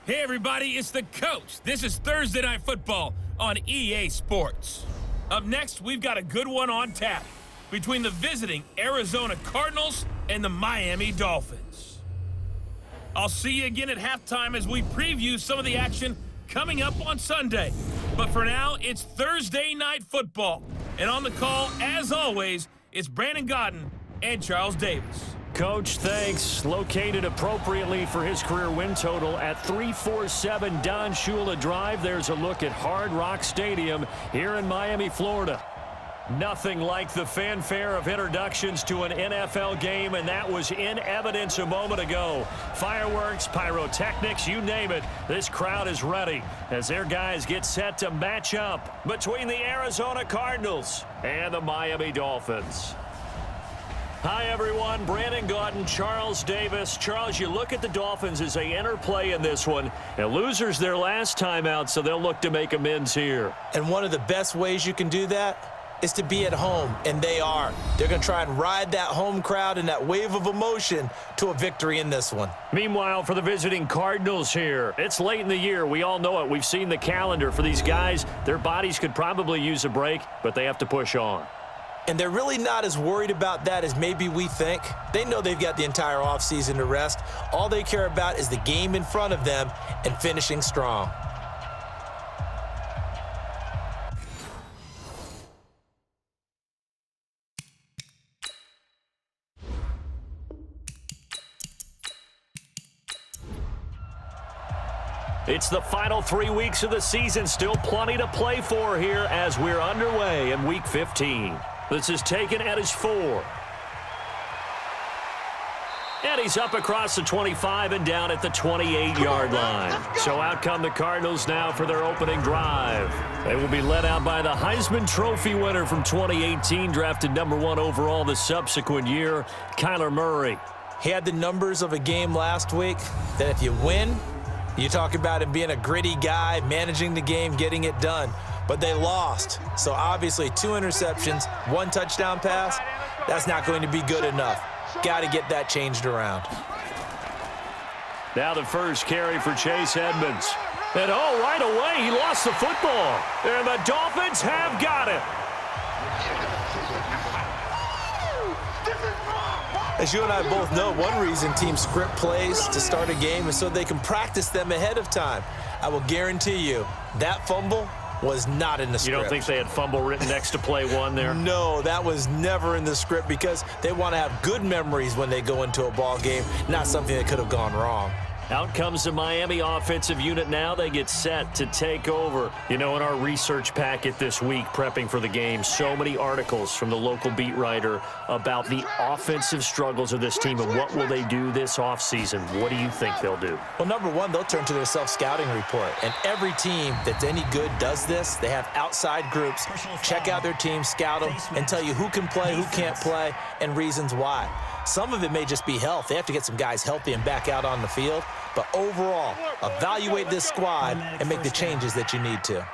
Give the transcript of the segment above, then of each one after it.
Hey everybody, it's the coach. This is Thursday Night Football on EA Sports. Up next, we've got a good one on tap between the visiting Arizona Cardinals and the Miami Dolphins. I'll see you again at halftime as we preview some of the action coming up on Sunday. But for now, it's Thursday Night Football. And on the call, as always, it's Brandon Godden and Charles Davis. Coach, thanks. Located appropriately for his career win total at 347 Don Shula Drive. There's a look at Hard Rock Stadium here in Miami, Florida. Nothing like the fanfare of introductions to an NFL game, and that was in evidence a moment ago. Fireworks, pyrotechnics, you name it. This crowd is ready as their guys get set to match up between the Arizona Cardinals and the Miami Dolphins. Hi, everyone. Brandon Godden, Charles Davis. Charles, you look at the Dolphins as they enter play in this one. And losers their last time out, so they'll look to make amends here. And one of the best ways you can do that is to be at home, and they are. They're going to try and ride that home crowd and that wave of emotion to a victory in this one. Meanwhile, for the visiting Cardinals here, it's late in the year. We all know it. We've seen the calendar for these guys. Their bodies could probably use a break, but they have to push on. And they're really not as worried about that as maybe we think. They know they've got the entire offseason to rest. All they care about is the game in front of them and finishing strong. It's the final 3 weeks of the season. Still plenty to play for here as we're underway in Week 15. This is taken at his 4. And he's up across the 25 and down at the 28-yard line. So out come the Cardinals now for their opening drive. They will be led out by the Heisman Trophy winner from 2018, drafted #1 overall the subsequent year, Kyler Murray. He had the numbers of a game last week that if you win, you talk about him being a gritty guy, managing the game, getting it done. But they lost. So obviously 2 interceptions, 1 touchdown pass, that's not going to be good enough. Got to get that changed around. Now the first carry for Chase Edmonds. And right away he lost the football. And the Dolphins have got it. As you and I both know, one reason teams script plays to start a game is so they can practice them ahead of time. I will guarantee you that fumble was not in the script. You don't think they had fumble written next to play 1 there? No, that was never in the script because they want to have good memories when they go into a ball game, not something that could have gone wrong. Out comes the Miami offensive unit now. They get set to take over. You know, in our research packet this week, prepping for the game, so many articles from the local beat writer about the offensive struggles of this team and what will they do this offseason. What do you think they'll do? Well, number one, they'll turn to their self-scouting report. And every team that's any good does this. They have outside groups, check out their team, scout them, and tell you who can play, who can't play, and reasons why. Some of it may just be health. They have to get some guys healthy and back out on the field. But overall, evaluate this squad and make the changes that you need to.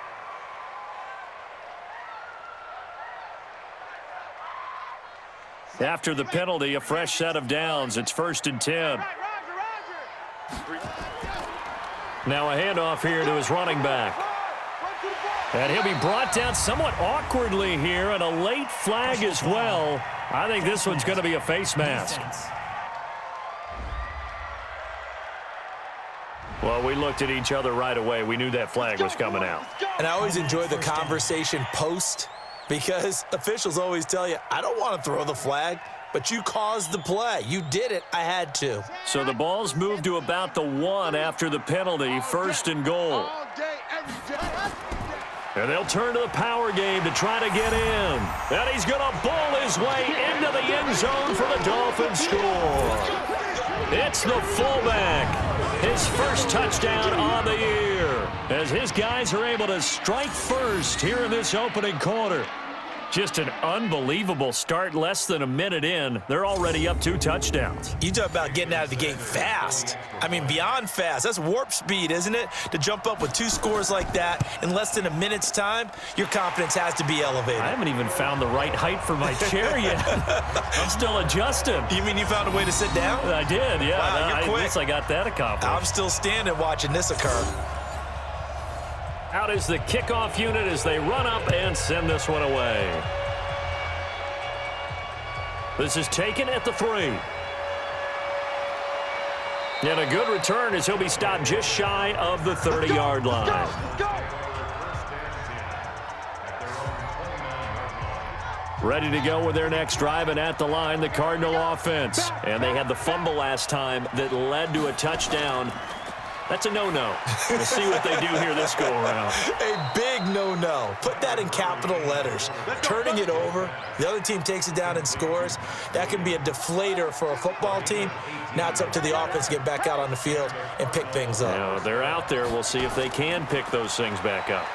After the penalty, a fresh set of downs. It's 1st and 10. Now a handoff here to his running back. And he'll be brought down somewhat awkwardly here, and a late flag as well. I think this one's going to be a face mask. Well, we looked at each other right away. We knew that flag was coming out. And I always enjoy the conversation post because officials always tell you, I don't want to throw the flag, but you caused the play. You did it. I had to. So the ball's moved to about the 1 after the penalty, 1st and goal. And they'll turn to the power game to try to get in. And he's going to bowl his way into the end zone for the Dolphins score. It's the fullback. His first touchdown on the year as his guys are able to strike first here in this opening quarter. Just an unbelievable start. Less than a minute in, they're already up 2 touchdowns. You talk about getting out of the gate fast. I mean, beyond fast. That's warp speed, isn't it? To jump up with 2 scores like that in less than a minute's time, your confidence has to be elevated. I haven't even found the right height for my chair yet. I'm still adjusting. You mean you found a way to sit down? I did, yeah. Wow, you're quick. At least I got that accomplished. I'm still standing watching this occur. Out is the kickoff unit as they run up and send this one away. This is taken at the 3. And a good return as he'll be stopped just shy of the 30-yard line. Ready to go with their next drive, and at the line, the Cardinal offense. And they had the fumble last time that led to a touchdown. That's a no-no. We'll see what they do here this go-around. A big no-no. Put that in capital letters. Turning it over, the other team takes it down and scores. That can be a deflator for a football team. Now it's up to the offense to get back out on the field and pick things up. Now, they're out there. We'll see if they can pick those things back up.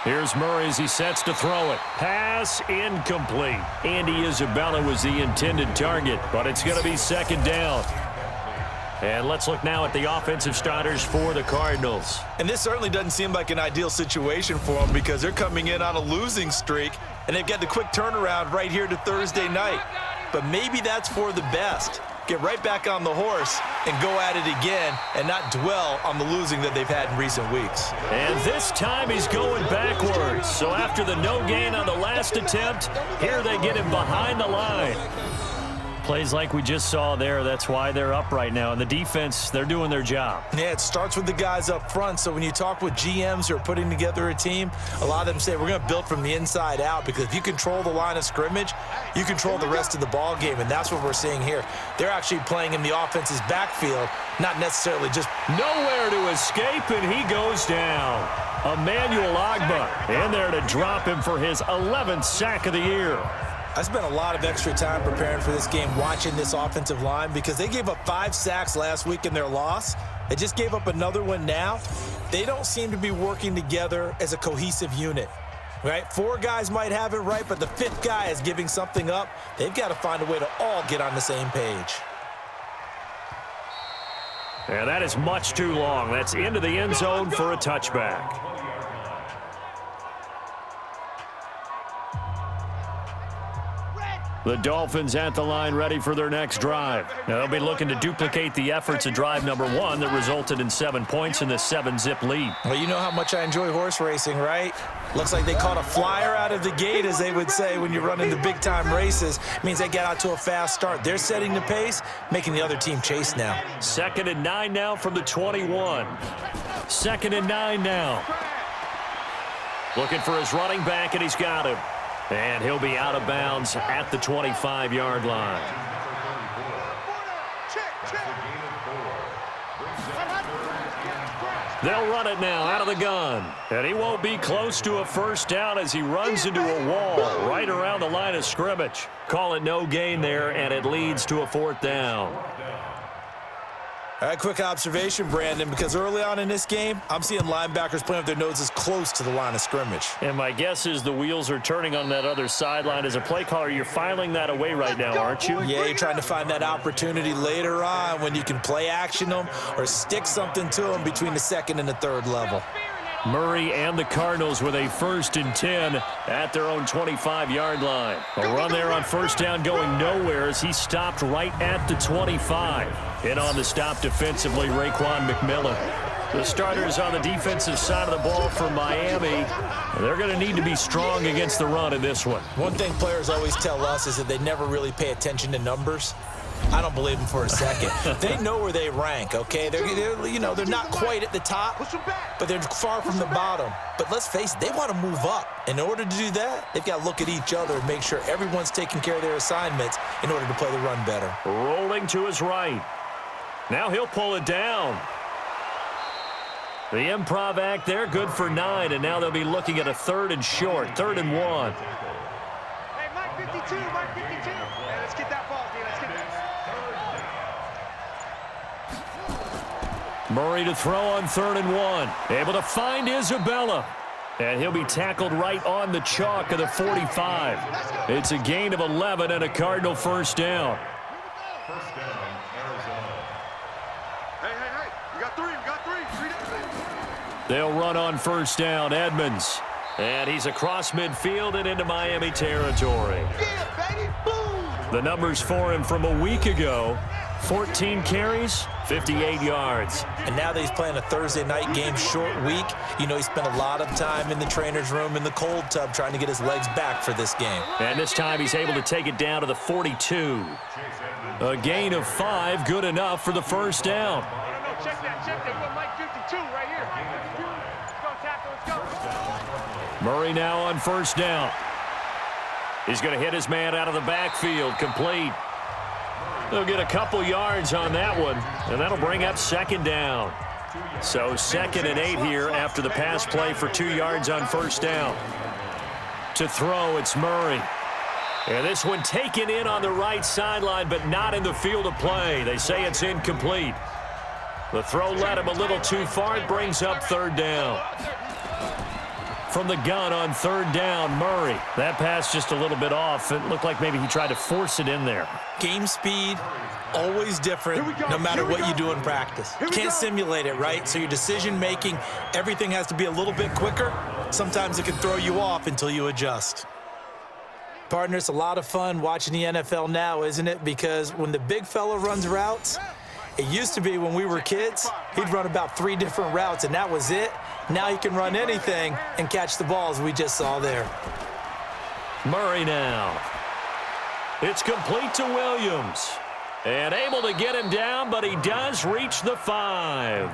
Here's Murray as he sets to throw it. Pass incomplete. Andy Isabella was the intended target, but it's going to be second down. And let's look now at the offensive starters for the Cardinals. And this certainly doesn't seem like an ideal situation for them because they're coming in on a losing streak, and they've got the quick turnaround right here to Thursday night. But maybe that's for the best. Get right back on the horse and go at it again and not dwell on the losing that they've had in recent weeks. And this time he's going backwards. So after the no gain on the last attempt, here they get him behind the line. Plays like we just saw there, that's why they're up right now. And the defense, they're doing their job. Yeah, it starts with the guys up front. So when you talk with GMs who are putting together a team, a lot of them say we're going to build from the inside out, because if you control the line of scrimmage, you control the rest of the ball game, and that's what we're seeing here. They're actually playing in the offense's backfield, not necessarily just nowhere to escape, and he goes down. Emmanuel Ogbah in there to drop him for his 11th sack of the year. I spent a lot of extra time preparing for this game, watching this offensive line, because they gave up 5 sacks last week in their loss. They just gave up another one now. They don't seem to be working together as a cohesive unit, right? 4 guys might have it right, but the 5th guy is giving something up. They've got to find a way to all get on the same page. And that is much too long. That's into the end zone for a touchback. The Dolphins at the line, ready for their next drive. Now they'll be looking to duplicate the efforts of drive number 1 that resulted in 7 points in this 7-zip lead. Well, you know how much I enjoy horse racing, right? Looks like they caught a flyer out of the gate, as they would say when you're running the big-time races. It means they get out to a fast start. They're setting the pace, making the other team chase now. 2nd and 9 now from the 21. 2nd and 9 now. Looking for his running back, and he's got him. And he'll be out of bounds at the 25-yard line. They'll run it now out of the gun. And he won't be close to a first down as he runs into a wall right around the line of scrimmage. Call it no gain there, and it leads to a 4th down. All right, quick observation, Brandon, because early on in this game, I'm seeing linebackers playing with their noses close to the line of scrimmage. And my guess is the wheels are turning on that other sideline. As a play caller, you're filing that away right now, aren't you? Yeah, you're trying to find that opportunity later on when you can play action them or stick something to them between the 2nd and the 3rd level. Murray and the Cardinals with a 1st and 10 at their own 25-yard line. A run there on first down going nowhere as he stopped right at the 25. And on the stop defensively, Raekwon McMillan. The starters on the defensive side of the ball for Miami, they're going to need to be strong against the run in this one. One thing players always tell us is that they never really pay attention to numbers. I don't believe them for a second. They know where they rank, okay? They're not quite at the top, but they're far from the bottom. But let's face it, they want to move up. In order to do that, they've got to look at each other and make sure everyone's taking care of their assignments in order to play the run better. Rolling to his right. Now he'll pull it down. The improv act there, good for 9, and now they'll be looking at a 3rd and short, 3rd and 1. Hey, Mark 52, Mark 52. Hey, let's get that ball, dude. Let's get that. Murray to throw on 3rd and 1. Able to find Isabella. And he'll be tackled right on the chalk of the 45. It's a gain of 11 and a Cardinal first down. First down, Arizona. Hey, we got three. They'll run on first down, Edmonds. And he's across midfield and into Miami territory. Yeah, baby, boom! The numbers for him from a week ago, 14 carries, 58 yards. And now that he's playing a Thursday night game, short week, you know he spent a lot of time in the trainer's room in the cold tub trying to get his legs back for this game. And this time he's able to take it down to the 42. A gain of 5, good enough for the first down. No, check that. We got Mike 52 right here. Let's go, tackle, let's go. Murray now on first down. He's going to hit his man out of the backfield, complete. They'll get a couple yards on that one, and that'll bring up second down. So 2nd and 8 here after the pass play for 2 yards on first down. To throw, it's Murray. And this one taken in on the right sideline, but not in the field of play. They say it's incomplete. The throw led him a little too far. It brings up third down. From the gun on third down, Murray. That pass just a little bit off. It looked like maybe he tried to force it in there. Game speed, always different no matter what you do in practice. Can't simulate it, right? So your decision-making, everything has to be a little bit quicker. Sometimes it can throw you off until you adjust. Partner, it's a lot of fun watching the NFL now, isn't it? Because when the big fella runs routes, it used to be when we were kids, he'd run about 3 different routes, and that was it. Now he can run anything and catch the balls we just saw there. Murray now. It's complete to Williams. And able to get him down, but he does reach the 5.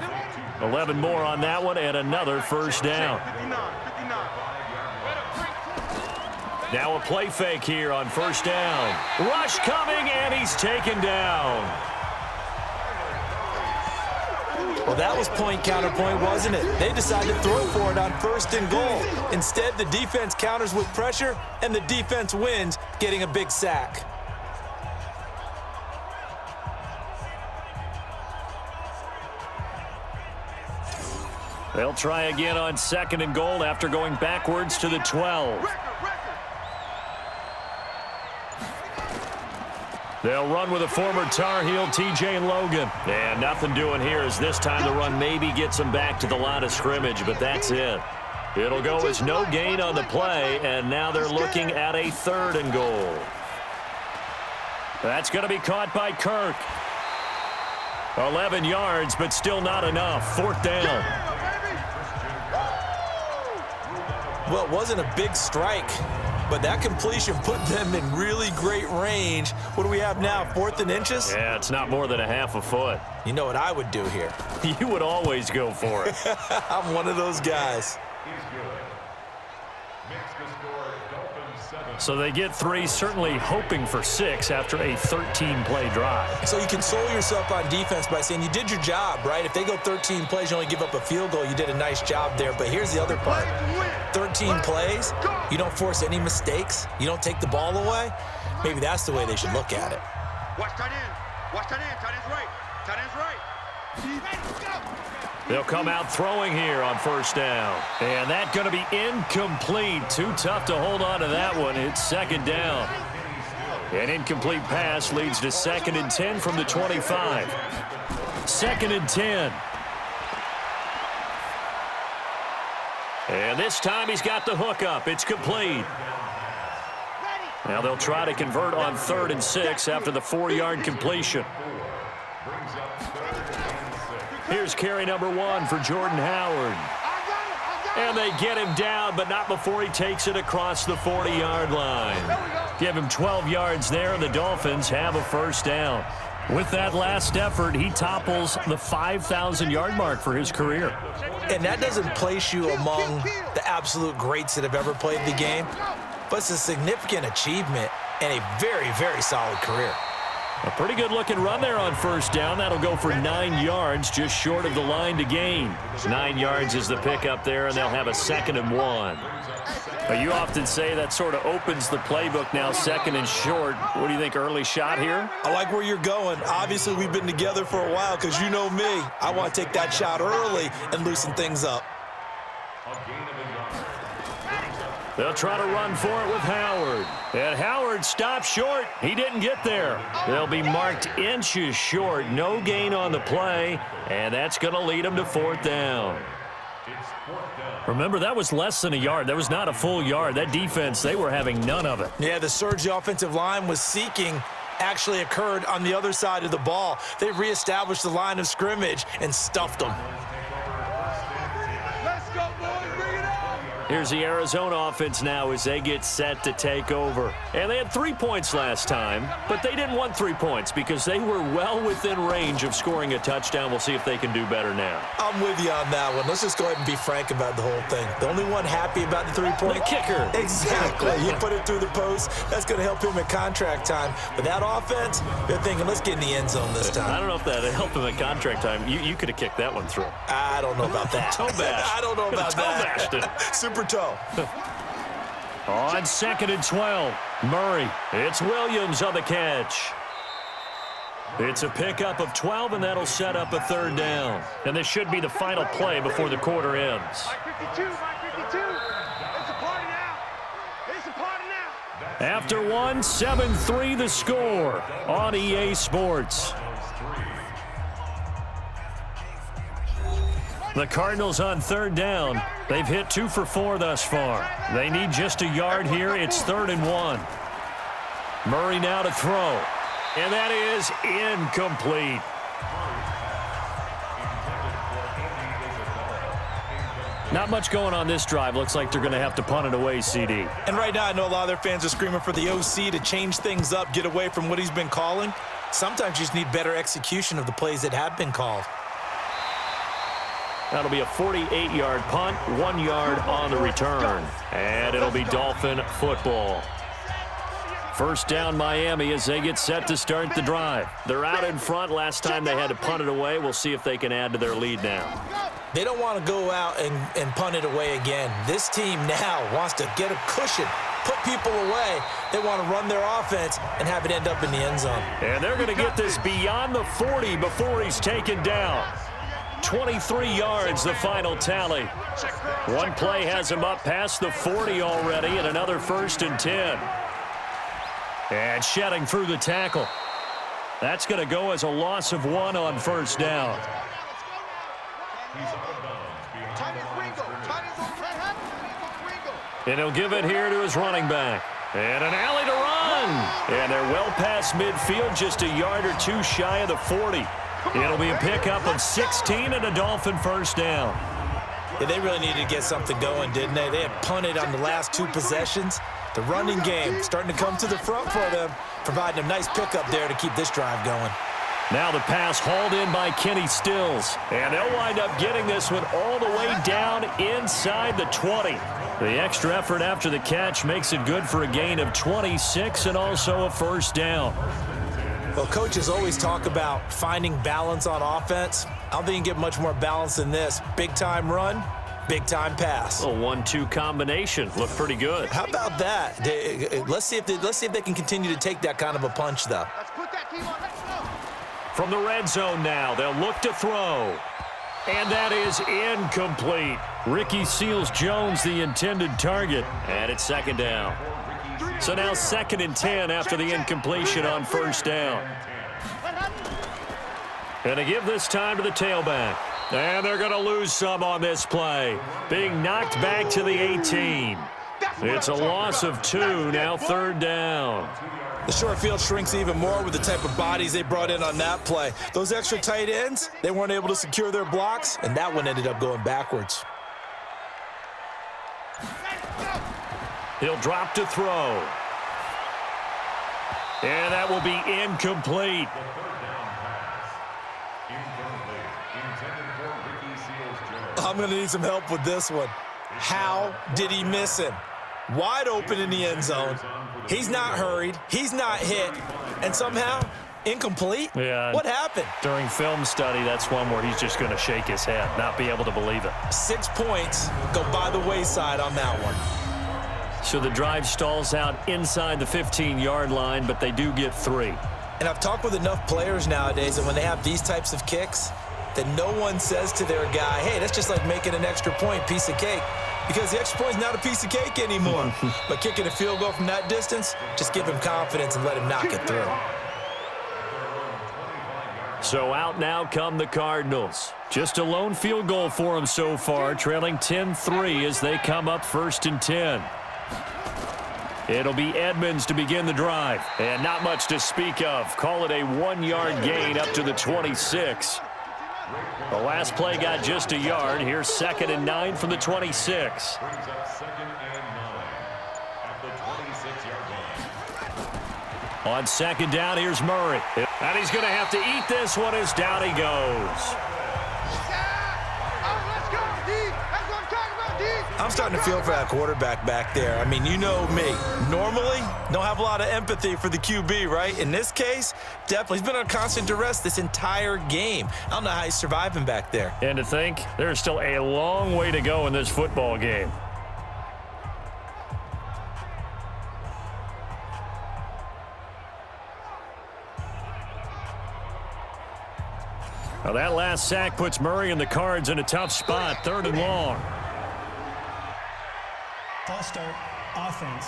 11 more on that one, and another first down. 59. Now a play fake here on first down. Rush coming, and he's taken down. Well, that was point counterpoint, wasn't it? They decided to throw for it on 1st and goal. Instead, the defense counters with pressure, and the defense wins, getting a big sack. They'll try again on 2nd and goal after going backwards to the 12. They'll run with a former Tar Heel, T.J. Logan. And nothing doing here as this time the run maybe gets them back to the line of scrimmage, but that's it. It'll go as no gain on the play, and now they're looking at a 3rd and goal. That's going to be caught by Kirk. 11 yards, but still not enough. 4th down. Well, it wasn't a big strike, but that completion put them in really great range. What do we have now, 4th and inches? Yeah, it's not more than a half a foot. You know what I would do here? You would always go for it. I'm one of those guys. He's good. Makes the score Dolphins 7. So they get 3, certainly hoping for 6 after a 13-play drive. So you console yourself on defense by saying you did your job, right? If they go 13 plays, you only give up a field goal, you did a nice job there. But here's the other part. 13 plays, you don't force any mistakes, you don't take the ball away. Maybe that's the way they should look at it. Watch tight end. Watch tight end. Tight end's right. Tight end's right. They'll come out throwing here on first down. And that's going to be incomplete. Too tough to hold on to that one. It's 2nd down. An incomplete pass leads to 2nd and 10 from the 25. 2nd and 10. And this time he's got the hook up. It's complete. Now they'll try to convert on 3rd and 6 after the 4-yard completion. Here's carry number 1 for Jordan Howard. And they get him down, but not before he takes it across the 40-yard line. Give him 12 yards there, and the Dolphins have a first down. With that last effort, he topples the 5,000-yard mark for his career. And that doesn't place you among the absolute greats that have ever played the game, but it's a significant achievement and a very, very solid career. A pretty good-looking run there on first down. That'll go for 9 yards, just short of the line to gain. 9 yards is the pickup there, and they'll have a 2nd and 1. You often say that sort of opens the playbook now, 2nd and short. What do you think, early shot here? I like where you're going. Obviously, we've been together for a while because you know me. I want to take that shot early and loosen things up. They'll try to run for it with Howard. And Howard stopped short. He didn't get there. They'll be marked inches short. No gain on the play, and that's going to lead them to 4th down. Remember, that was less than a yard. That was not a full yard. That defense, they were having none of it. Yeah, the surge the offensive line was seeking actually occurred on the other side of the ball. They reestablished the line of scrimmage and stuffed them. Let's go, boys. Bring it on. Here's the Arizona offense now as they get set to take over. And they had 3 points last time, but they didn't want 3 points because they were well within range of scoring a touchdown. We'll see if they can do better now. I'm with you on that one. Let's just go ahead and be frank about the whole thing. The only one happy about the 3-point The kicker. Exactly. He put it through the post. That's going to help him at contract time. But that offense, they're thinking, let's get in the end zone this time. I don't know if that helped him at contract time. You could have kicked that one through. I don't know about that. Toe bash. I don't know about Toe that. bashed it. Super toe. On 2nd and 12, Murray. It's Williams on the catch. It's a pickup of 12, and that'll set up a 3rd down. And this should be the final play before the quarter ends. Mike 52, Mike 52. It's a party now. It's a party now. After one, 7-3 the score on EA Sports. The Cardinals on 3rd down. They've hit 2 for 4 thus far. They need just a yard here. It's 3rd and 1. Murray now to throw. And that is incomplete. Not much going on this drive. Looks like they're going to have to punt it away, CD. And right now, I know a lot of their fans are screaming for the OC to change things up, get away from what he's been calling. Sometimes you just need better execution of the plays that have been called. That'll be a 48-yard punt, 1 yard on the return. And it'll be Dolphin football. 1st down Miami as they get set to start the drive. They're out in front. Last time they had to punt it away. We'll see if they can add to their lead now. They don't want to go out and punt it away again. This team now wants to get a cushion, put people away. They want to run their offense and have it end up in the end zone. And they're going to get this beyond the 40 before he's taken down. 23 yards, the final tally. One play has him up past the 40 already, and another 1st and 10. And shedding through the tackle. That's going to go as a loss of 1 on 1st down. And he'll give it here to his running back. And an alley to run. And they're well past midfield, just a yard or 2 shy of the 40. It'll be a pickup of 16 and a Dolphin 1st down. Yeah, they really needed to get something going, didn't they? They had punted on the last 2 possessions. The running game starting to come to the front for them, providing a nice pickup there to keep this drive going. Now the pass hauled in by Kenny Stills. And they'll wind up getting this one all the way down inside the 20. The extra effort after the catch makes it good for a gain of 26 and also a 1st down. Well, coaches always talk about finding balance on offense. I don't think you can get much more balance than this. Big-time run, big-time pass. A 1-2 combination. Looked pretty good. How about that? Let's see if they can continue to take that kind of a punch, though. Let's put that team on. Let's go. From the red zone now, they'll look to throw. And that is incomplete. Ricky Seals-Jones, the intended target. And it's 2nd down. So now 2nd and 10 after the incompletion on 1st down. And to give this time to the tailback. And they're going to lose some on this play. Being knocked back to the 18. It's a loss of 2, now 3rd down. The short field shrinks even more with the type of bodies they brought in on that play. Those extra tight ends, they weren't able to secure their blocks, and that one ended up going backwards. He'll drop to throw. And that will be incomplete. I'm going to need some help with this one. How did he miss him? Wide open in the end zone. He's not hurried. He's not hit. And somehow, incomplete? Yeah. What happened? During film study, that's one where he's just going to shake his head, not be able to believe it. 6 points go by the wayside on that one. So the drive stalls out inside the 15-yard line, but they do get 3. And I've talked with enough players nowadays that when they have these types of kicks, that no one says to their guy, hey, that's just like making an extra point, piece of cake. because the extra point is not a piece of cake anymore. But kicking a field goal from that distance, just give him confidence and let him knock it through. So out now come the Cardinals. Just a lone field goal for them so far, trailing 10-3 as they come up 1st and 10. It'll be Edmonds to begin the drive. And not much to speak of. Call it a 1-yard gain up to the 26. The last play got just a yard. Here's 2nd and 9 from the 26. Brings up 2nd and 9 at the 26-yard line. On 2nd down, here's Murray. And he's going to have to eat this one as down he goes. I'm starting to feel for that quarterback back there. I mean, you know me. Normally, don't have a lot of empathy for the QB, right? In this case, definitely. He's been on constant duress this entire game. I don't know how he's surviving back there. And to think, there's still a long way to go in this football game. Now that last sack puts Murray and the Cards in a tough spot, 3rd and long. False start, offense.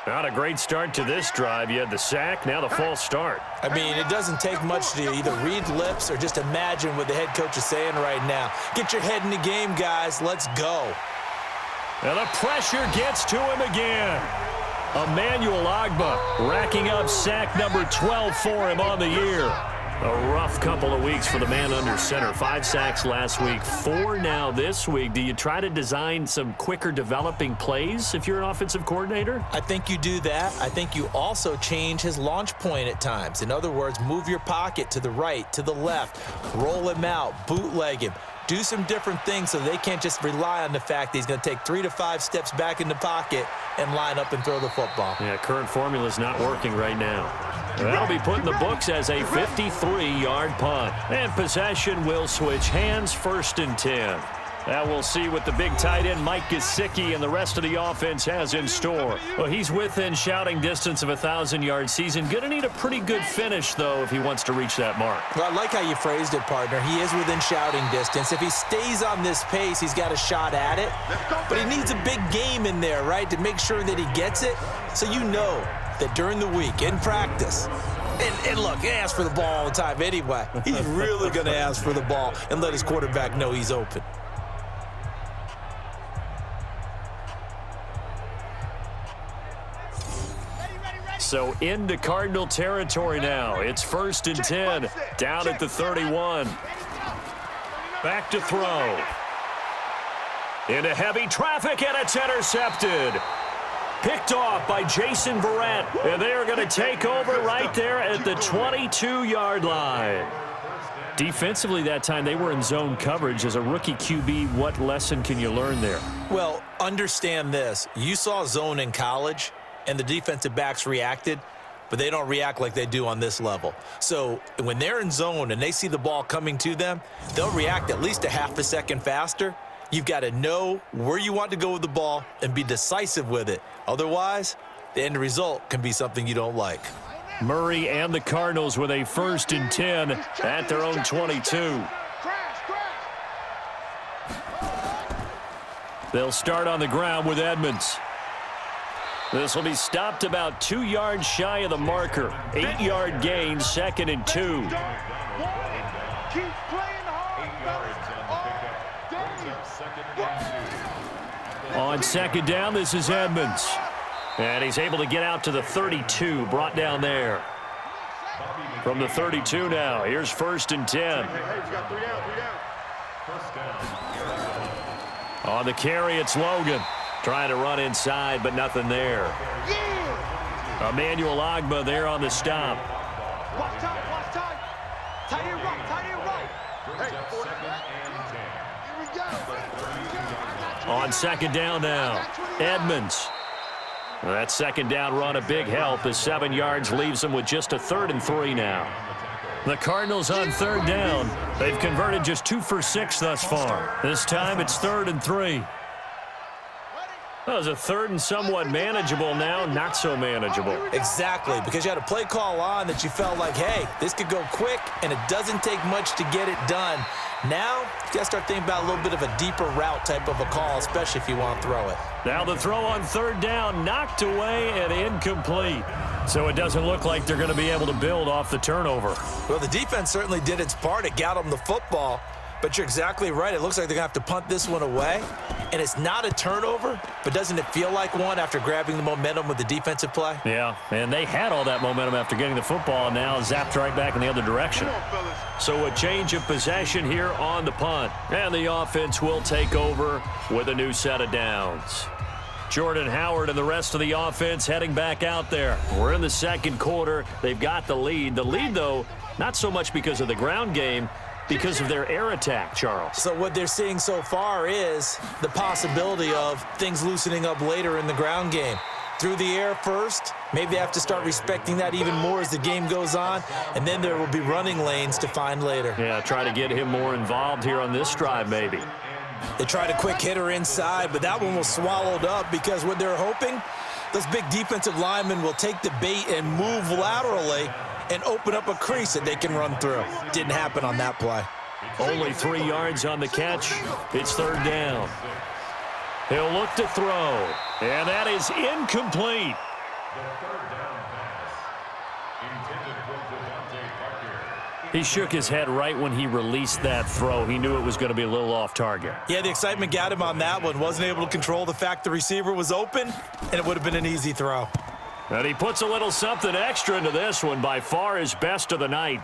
Not a great start to this drive. You had the sack, now the false start. I mean, it doesn't take much to either read lips or just imagine what the head coach is saying right now. Get your head in the game, guys. Let's go. And the pressure gets to him again. Emmanuel Ogbah racking up sack number 12 for him on the year. A rough couple of weeks for the man under center. 5 sacks last week, 4 now this week. Do you try to design some quicker developing plays if you're an offensive coordinator? I think you do that. I think you also change his launch point at times. In other words, move your pocket to the right, to the left, roll him out, bootleg him. Do some different things so they can't just rely on the fact that he's going to take 3 to 5 steps back in the pocket and line up and throw the football. Yeah, current formula is not working right now. That'll be put in the books as a 53-yard punt. And possession will switch hands, 1st and 10. Now we'll see what the big tight end Mike Gesicki and the rest of the offense has in store. Well, he's within shouting distance of a 1,000-yard season. Going to need a pretty good finish, though, if he wants to reach that mark. Well, I like how you phrased it, partner. He is within shouting distance. If he stays on this pace, he's got a shot at it. But he needs a big game in there, right, to make sure that he gets it. So you know that during the week, in practice, and look, he asks for the ball all the time anyway. He's really going to ask for the ball and let his quarterback know he's open. So into Cardinal territory now. It's 1st and 10, down at the 31. Back to throw. Into heavy traffic, and it's intercepted. Picked off by Jason Verrett, and they are going to take over right there at the 22-yard line. Defensively that time, they were in zone coverage. As a rookie QB, what lesson can you learn there? Well, understand this. You saw zone in college, and the defensive backs reacted, but they don't react like they do on this level. So when they're in zone and they see the ball coming to them, they'll react at least a half a second faster. You've got to know where you want to go with the ball and be decisive with it. Otherwise, the end result can be something you don't like. Murray and the Cardinals with a 1st and 10 at their own 22. They'll start on the ground with Edmonds. This will be stopped about 2 yards shy of the marker. 8-yard gain, 2nd and 2. On 2nd down, this is Edmonds. And he's able to get out to the 32, brought down there. From the 32 now, here's 1st and 10. On the carry, it's Logan. Trying to run inside, but nothing there. Emmanuel Ogbah there on the stop. Watch time. Tight end right. Here we go. On 2nd down now, Edmonds. That 2nd down run, a big help as 7 yards leaves them with just a 3rd and 3 now. The Cardinals on 3rd down. They've converted just 2 for 6 thus far. This time it's 3rd and 3. That was a third and somewhat manageable, now not so manageable. Exactly, because you had a play call on that you felt like, hey, this could go quick, and it doesn't take much to get it done. Now, you got to start thinking about a little bit of a deeper route type of a call, especially if you want to throw it. Now the throw on third down, knocked away and incomplete. So it doesn't look like they're going to be able to build off the turnover. Well, the defense certainly did its part. It got them the football. But you're exactly right. It looks like they're going to have to punt this one away. And it's not a turnover, but doesn't it feel like one after grabbing the momentum with the defensive play? Yeah, and they had all that momentum after getting the football, and now zapped right back in the other direction. So a change of possession here on the punt. And the offense will take over with a new set of downs. Jordan Howard and the rest of the offense heading back out there. We're in the second quarter. They've got the lead. The lead, though, not so much because of the ground game, because of their air attack, Charles. So what they're seeing so far is the possibility of things loosening up later in the ground game. Through the air first, maybe they have to start respecting that even more as the game goes on, and then there will be running lanes to find later. Yeah, try to get him more involved here on this drive maybe. They tried a quick hitter inside, but that one was swallowed up because what they're hoping, those big defensive linemen will take the bait and move laterally and open up a crease that they can run through. Didn't happen on that play. Only 3 yards on the catch. It's third down. He'll look to throw, and that is incomplete. He shook his head right when he released that throw. He knew it was going to be a little off target. Yeah, the excitement got him on that one. Wasn't able to control the fact the receiver was open, and it would have been an easy throw. And he puts a little something extra into this one, by far his best of the night.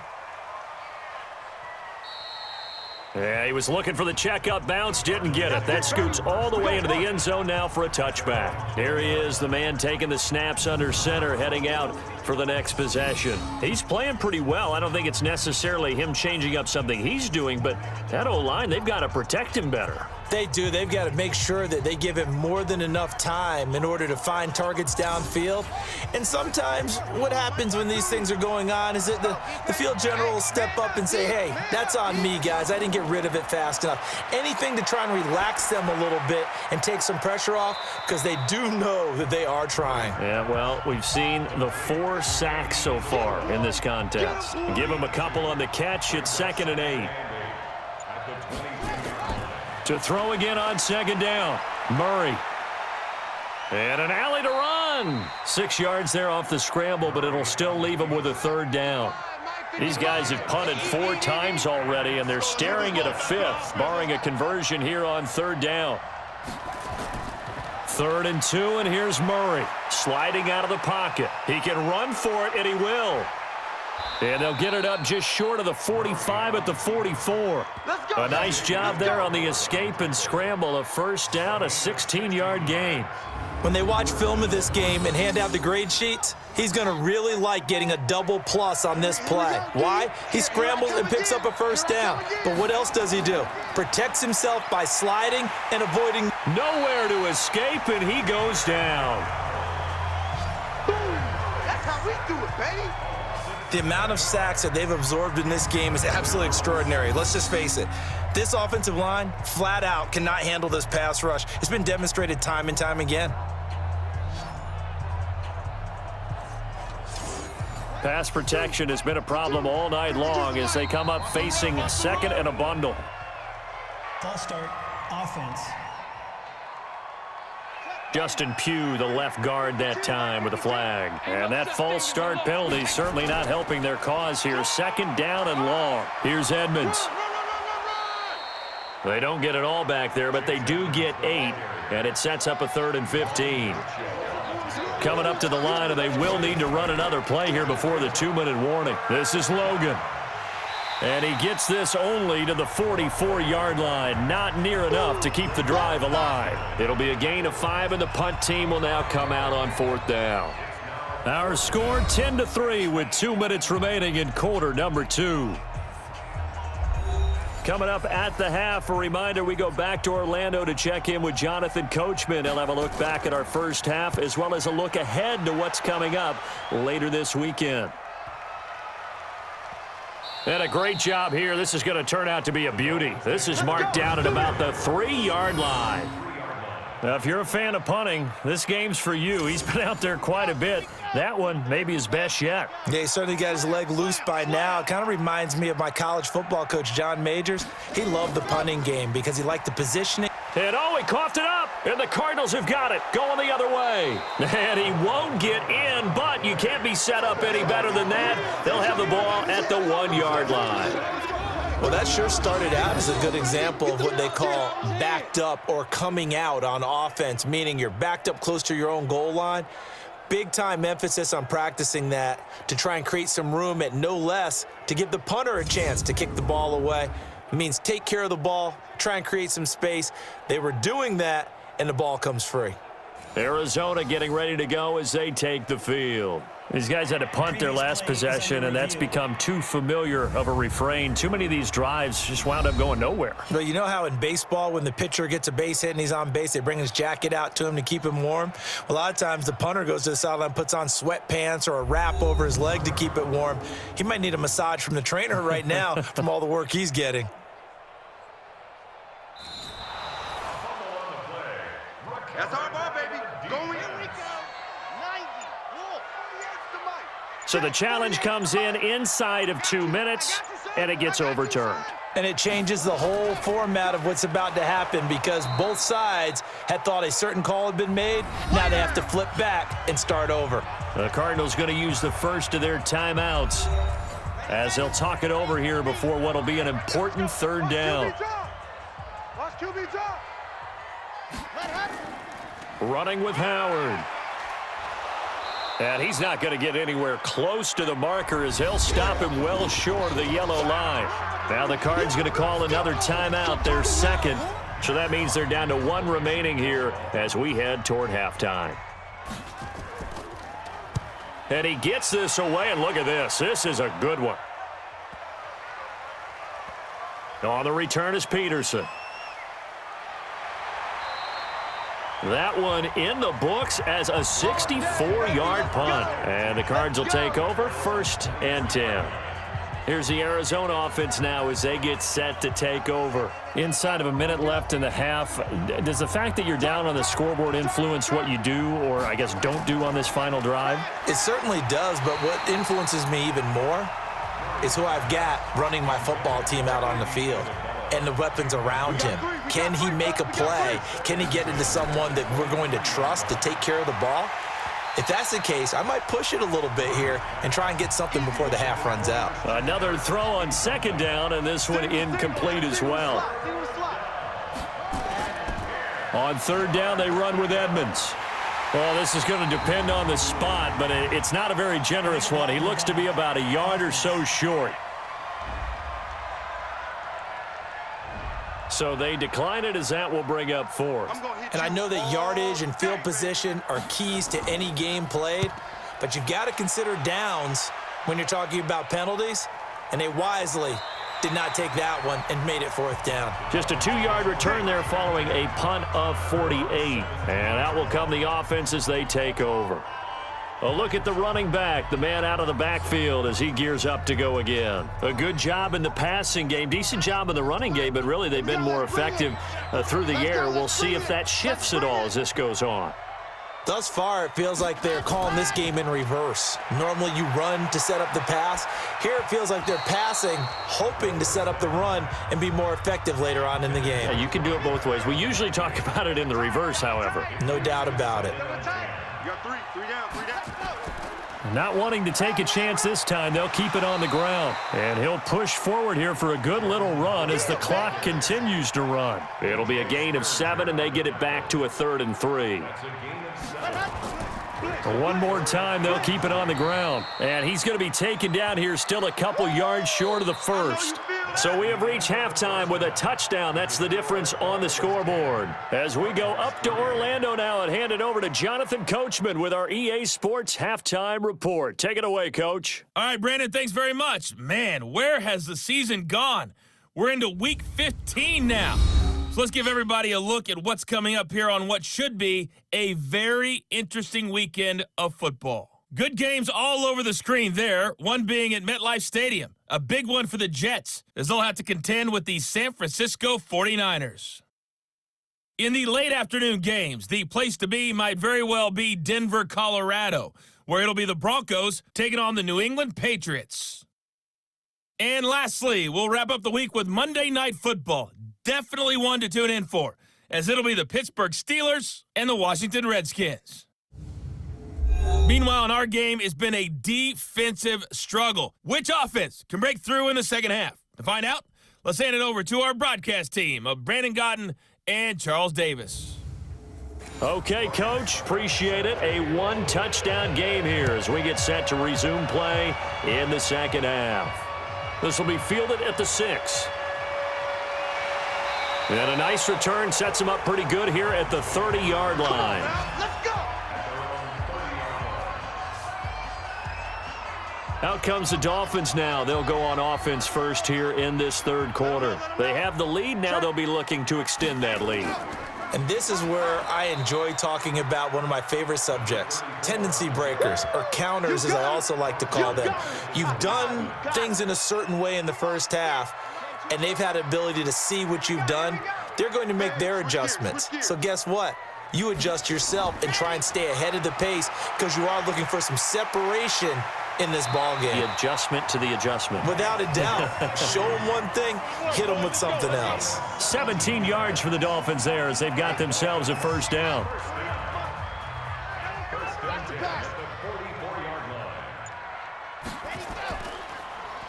Yeah, he was looking for the checkup bounce, didn't get it. That scoots all the way into the end zone now for a touchback. Here he is, the man taking the snaps under center, heading out for the next possession. He's playing pretty well. I don't think it's necessarily him changing up something he's doing, but that O-line, they've got to protect him better. They do. They've got to make sure that they give him more than enough time in order to find targets downfield. And sometimes what happens when these things are going on is that the field general will step up and say, hey, that's on me, guys. I didn't get rid of it fast enough. Anything to try and relax them a little bit and take some pressure off, because they do know that they are trying. Yeah, well, we've seen the 4 sacks so far in this contest. Give him a couple on the catch. It's 2nd and 8. To throw again on second down. Murray. And an alley to run. 6 yards there off the scramble, but it'll still leave him with a third down. These guys have punted 4 times already, and they're staring at a 5th, barring a conversion here on third down. 3rd and 2, and here's Murray sliding out of the pocket. He can run for it, and he will. And they'll get it up just short of the 45 at the 44. A nice job there on the escape and scramble. A first down, a 16-yard gain. When they watch film of this game and hand out the grade sheets, he's going to really like getting a double plus on this play. Why? He scrambles and picks up a first down. But what else does he do? Protects himself by sliding and avoiding. Nowhere to escape, and he goes down. That's how we do it, baby. The amount of sacks that they've absorbed in this game is absolutely extraordinary. Let's just face it. This offensive line, flat out, cannot handle this pass rush. It's been demonstrated time and time again. Pass protection has been a problem all night long as they come up facing 2nd and a bundle. False start, offense. Justin Pugh, the left guard that time with a flag. And that false start penalty certainly not helping their cause here. 2nd down and long. Here's Edmonds. They don't get it all back there, but they do get 8, and it sets up a 3rd and 15. Coming up to the line, and they will need to run another play here before the 2-minute warning. This is Logan. And he gets this only to the 44-yard line. Not near enough to keep the drive alive. It'll be a gain of 5, and the punt team will now come out on 4th down. Our score 10-3 with 2 minutes remaining in quarter number 2. Coming up at the half, a reminder, we go back to Orlando to check in with Jonathan Coachman. He'll have a look back at our first half as well as a look ahead to what's coming up later this weekend. And a great job here. This is going to turn out to be a beauty. This is marked down at about the 3-yard line. Now, if you're a fan of punting, this game's for you. He's been out there quite a bit. That one, maybe his best yet. Yeah, he certainly got his leg loose by now. It kind of reminds me of my college football coach, John Majors. He loved the punting game because he liked the positioning. And he coughed it up, and the Cardinals have got it, going the other way. And he won't get in, but you can't be set up any better than that. They'll have the ball at the 1-yard line. Well, that sure started out as a good example of what they call backed up or coming out on offense, meaning you're backed up close to your own goal line. Big-time emphasis on practicing that to try and create some room at no less to give the punter a chance to kick the ball away. It means take care of the ball, try and create some space. They were doing that, and the ball comes free. Arizona getting ready to go as they take the field. These guys had to punt their last possession, and that's become too familiar of a refrain. Too many of these drives just wound up going nowhere. But you know how in baseball, when the pitcher gets a base hit and he's on base, they bring his jacket out to him to keep him warm? Well, a lot of times the punter goes to the sideline, puts on sweatpants or a wrap over his leg to keep it warm. He might need a massage from the trainer right now from all the work he's getting. That's our ball, baby. Go in. So the challenge comes in inside of 2 minutes, and it gets overturned. And it changes the whole format of what's about to happen because both sides had thought a certain call had been made. Now they have to flip back and start over. The Cardinals going to use the first of their timeouts as they'll talk it over here before what will be an important third down. Watch QB drop. Running with Howard. And he's not going to get anywhere close to the marker as he'll stop him well short of the yellow line. Now the Cards going to call another timeout, their second. So that means they're down to 1 remaining here as we head toward halftime. And he gets this away, and look at this. This is a good one. On the return is Peterson. That one in the books as a 64-yard punt. And the Cards will take over 1st and 10. Here's the Arizona offense now as they get set to take over. Inside of a minute left in the half, does the fact that you're down on the scoreboard influence what you do or, I guess, don't do on this final drive? It certainly does, but what influences me even more is who I've got running my football team out on the field and the weapons around him. Can he make a play? Can he get into someone that we're going to trust to take care of the ball? If that's the case, I might push it a little bit here and try and get something before the half runs out. Another throw on 2nd down, and this one incomplete as well. On 3rd down, they run with Edmonds. Well, this is going to depend on the spot, but it's not a very generous one. He looks to be about a yard or so short. So they decline it as that will bring up 4th. And I know that yardage and field position are keys to any game played, but you've got to consider downs when you're talking about penalties, and they wisely did not take that one and made it 4th down. Just a 2-yard return there following a punt of 48. And out will come the offense as they take over. A look at the running back, the man out of the backfield as he gears up to go again. A good job in the passing game, decent job in the running game, but really they've been more effective through the air. We'll see if that shifts at all as this goes on. Thus far, it feels like they're calling this game in reverse. Normally you run to set up the pass. Here it feels like they're passing, hoping to set up the run and be more effective later on in the game. Yeah, you can do it both ways. We usually talk about it in the reverse, however. No doubt about it. You got 3 down, 3 down. Not wanting to take a chance this time, they'll keep it on the ground. And he'll push forward here for a good little run as the clock continues to run. It'll be a gain of 7, and they get it back to a 3rd and 3. One more time, they'll keep it on the ground. And he's going to be taken down here still a couple yards short of the 1st. So we have reached halftime with a touchdown. That's the difference on the scoreboard. As we go up to Orlando now and hand it over to Jonathan Coachman with our EA Sports Halftime Report. Take it away, Coach. All right, Brandon, thanks very much. Man, where has the season gone? We're into week 15 now. So let's give everybody a look at what's coming up here on what should be a very interesting weekend of football. Good games all over the screen there, one being at MetLife Stadium. A big one for the Jets, as they'll have to contend with the San Francisco 49ers. In the late afternoon games, the place to be might very well be Denver, Colorado, where it'll be the Broncos taking on the New England Patriots. And lastly, we'll wrap up the week with Monday Night Football. Definitely one to tune in for, as it'll be the Pittsburgh Steelers and the Washington Redskins. Meanwhile, in our game, it's been a defensive struggle. Which offense can break through in the second half? To find out, let's hand it over to our broadcast team of Brandon Gotten and Charles Davis. Okay, Coach, appreciate it. A one-touchdown game here as we get set to resume play in the second half. This will be fielded at the 6. And a nice return sets him up pretty good here at the 30-yard line. Let's go! Out comes the Dolphins now. They'll go on offense first here in this third quarter. They have the lead. Now they'll be looking to extend that lead. And this is where I enjoy talking about one of my favorite subjects, tendency breakers, or counters as I also like to call them. You've done things in a certain way in the first half, and they've had the ability to see what you've done. They're going to make their adjustments. So guess what? You adjust yourself and try and stay ahead of the pace because you are looking for some separation in this ball game. The adjustment to the adjustment. Without a doubt. Show them one thing, hit them with something else. 17 yards for the Dolphins there as they've got themselves a first down.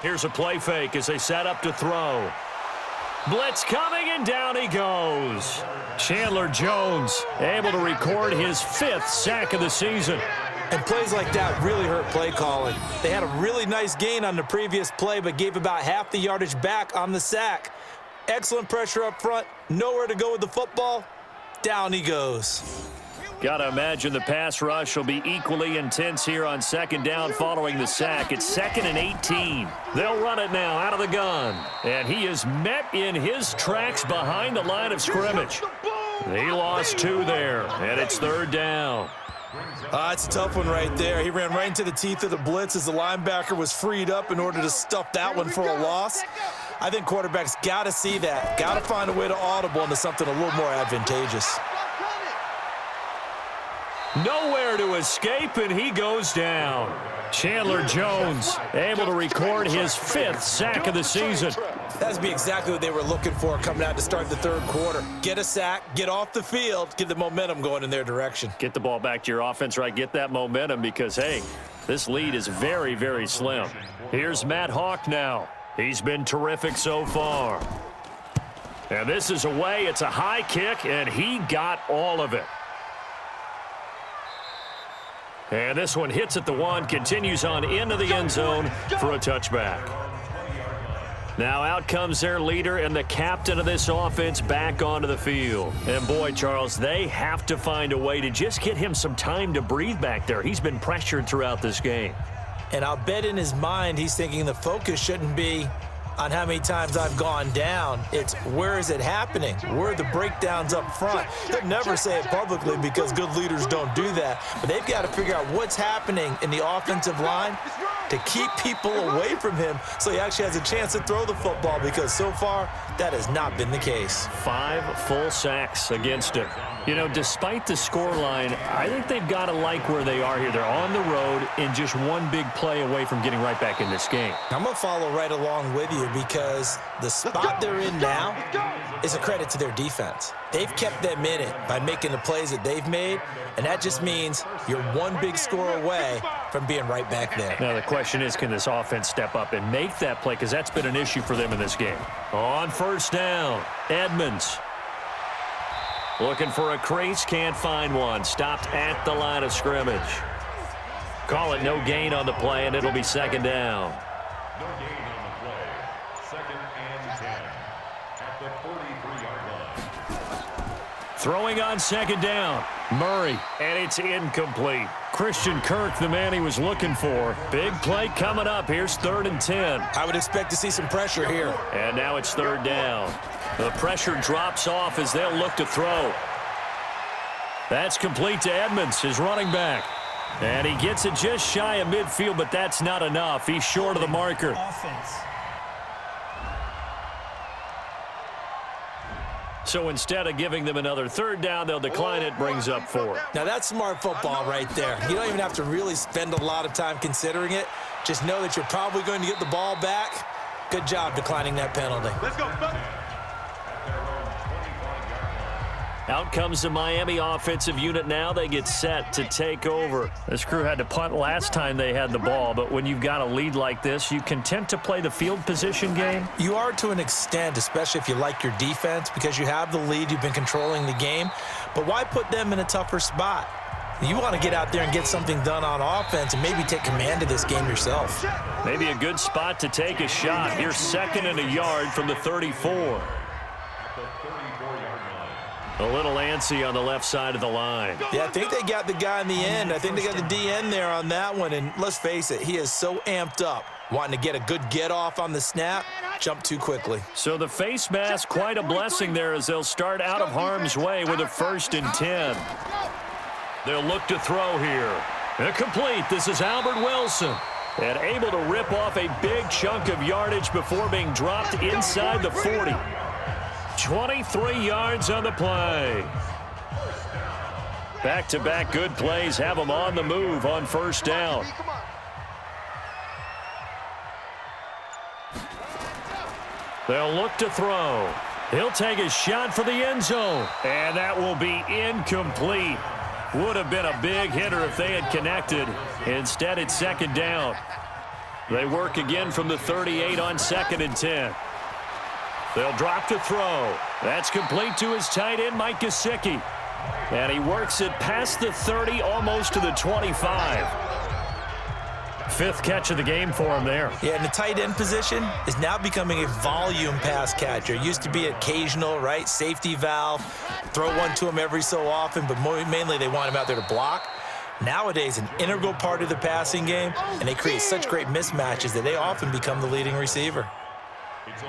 Here's a play fake as they set up to throw. Blitz coming, and down he goes. Chandler Jones able to record his 5th sack of the season. And plays like that really hurt play calling. They had a really nice gain on the previous play, but gave about half the yardage back on the sack. Excellent pressure up front. Nowhere to go with the football. Down he goes. Got to imagine the pass rush will be equally intense here on second down following the sack. It's 2nd and 18. They'll run it now out of the gun. And he is met in his tracks behind the line of scrimmage. He lost 2 there, and it's 3rd down. It's a tough one right there. He ran right into the teeth of the blitz as the linebacker was freed up in order to stuff that one for a loss. I think quarterbacks got to see that. Got to find a way to audible into something a little more advantageous. Nowhere to escape, and he goes down. Chandler Jones able to record his 5th sack of the season. That's be exactly what they were looking for coming out to start the third quarter. Get a sack, get off the field, get the momentum going in their direction. Get the ball back to your offense, right? Get that momentum because, hey, this lead is very, very slim. Here's Matt Hawk now. He's been terrific so far. And this is away. It's a high kick, and he got all of it. And this one hits at the 1, continues on into the end zone for a touchback. Now out comes their leader and the captain of this offense back onto the field. And boy, Charles, they have to find a way to just get him some time to breathe back there. He's been pressured throughout this game. And I'll bet in his mind he's thinking the focus shouldn't be on how many times I've gone down. It's where is it happening? Where are the breakdowns up front? They'll never say it publicly because good leaders don't do that. But they've got to figure out what's happening in the offensive line to keep people away from him so he actually has a chance to throw the football because so far that has not been the case. 5 full sacks against him. You know, despite the scoreline, I think they've got to like where they are here. They're on the road and just one big play away from getting right back in this game. I'm going to follow right along with you because the spot they're in now is a credit to their defense. They've kept them in it by making the plays that they've made, and that just means you're one big score away from being right back there. Now the question is, can this offense step up and make that play? Because that's been an issue for them in this game. On first down, Edmonds. Looking for a crease, can't find one. Stopped at the line of scrimmage. Call it no gain on the play, and it'll be 2nd down. No gain on the play. 2nd and 10 at the 43-yard line. Throwing on 2nd down, Murray, and it's incomplete. Christian Kirk, the man he was looking for. Big play coming up. Here's 3rd and 10. I would expect to see some pressure here. And now it's 3rd down. The pressure drops off as they'll look to throw. That's complete to Edmonds, his running back. And he gets it just shy of midfield, but that's not enough. He's short of the marker. Offense. So instead of giving them another third down, they'll decline it, brings up 4. Now that's smart football right there. You don't even have to really spend a lot of time considering it. Just know that you're probably going to get the ball back. Good job declining that penalty. Let's go. Out comes the Miami offensive unit now. They get set to take over. This crew had to punt last time they had the ball, but when you've got a lead like this, you content to play the field position game? You are to an extent, especially if you like your defense, because you have the lead, you've been controlling the game. But why put them in a tougher spot? You want to get out there and get something done on offense and maybe take command of this game yourself. Maybe a good spot to take a shot. You're 2nd and a yard from the 34. A little antsy on the left side of the line. Yeah, I think they got the guy in the end. I think they got the DN there on that one. And let's face it, he is so amped up, wanting to get a good get off on the snap, jump too quickly. So the face mask, quite a blessing there as they'll start out of harm's way with a 1st and 10. They'll look to throw here. Complete. This is Albert Wilson. And able to rip off a big chunk of yardage before being dropped inside the 40. 23 yards on the play. Back-to-back good plays have them on the move on 1st down. They'll look to throw. He'll take a shot for the end zone. And that will be incomplete. Would have been a big hitter if they had connected. Instead, it's 2nd down. They work again from the 38 on 2nd and 10. They'll drop to throw. That's complete to his tight end, Mike Gesicki. And he works it past the 30, almost to the 25. 5th catch of the game for him there. Yeah, and the tight end position is now becoming a volume pass catcher. It used to be occasional, right? Safety valve. Throw one to him every so often, but mainly they want him out there to block. Nowadays, an integral part of the passing game, and they create such great mismatches that they often become the leading receiver.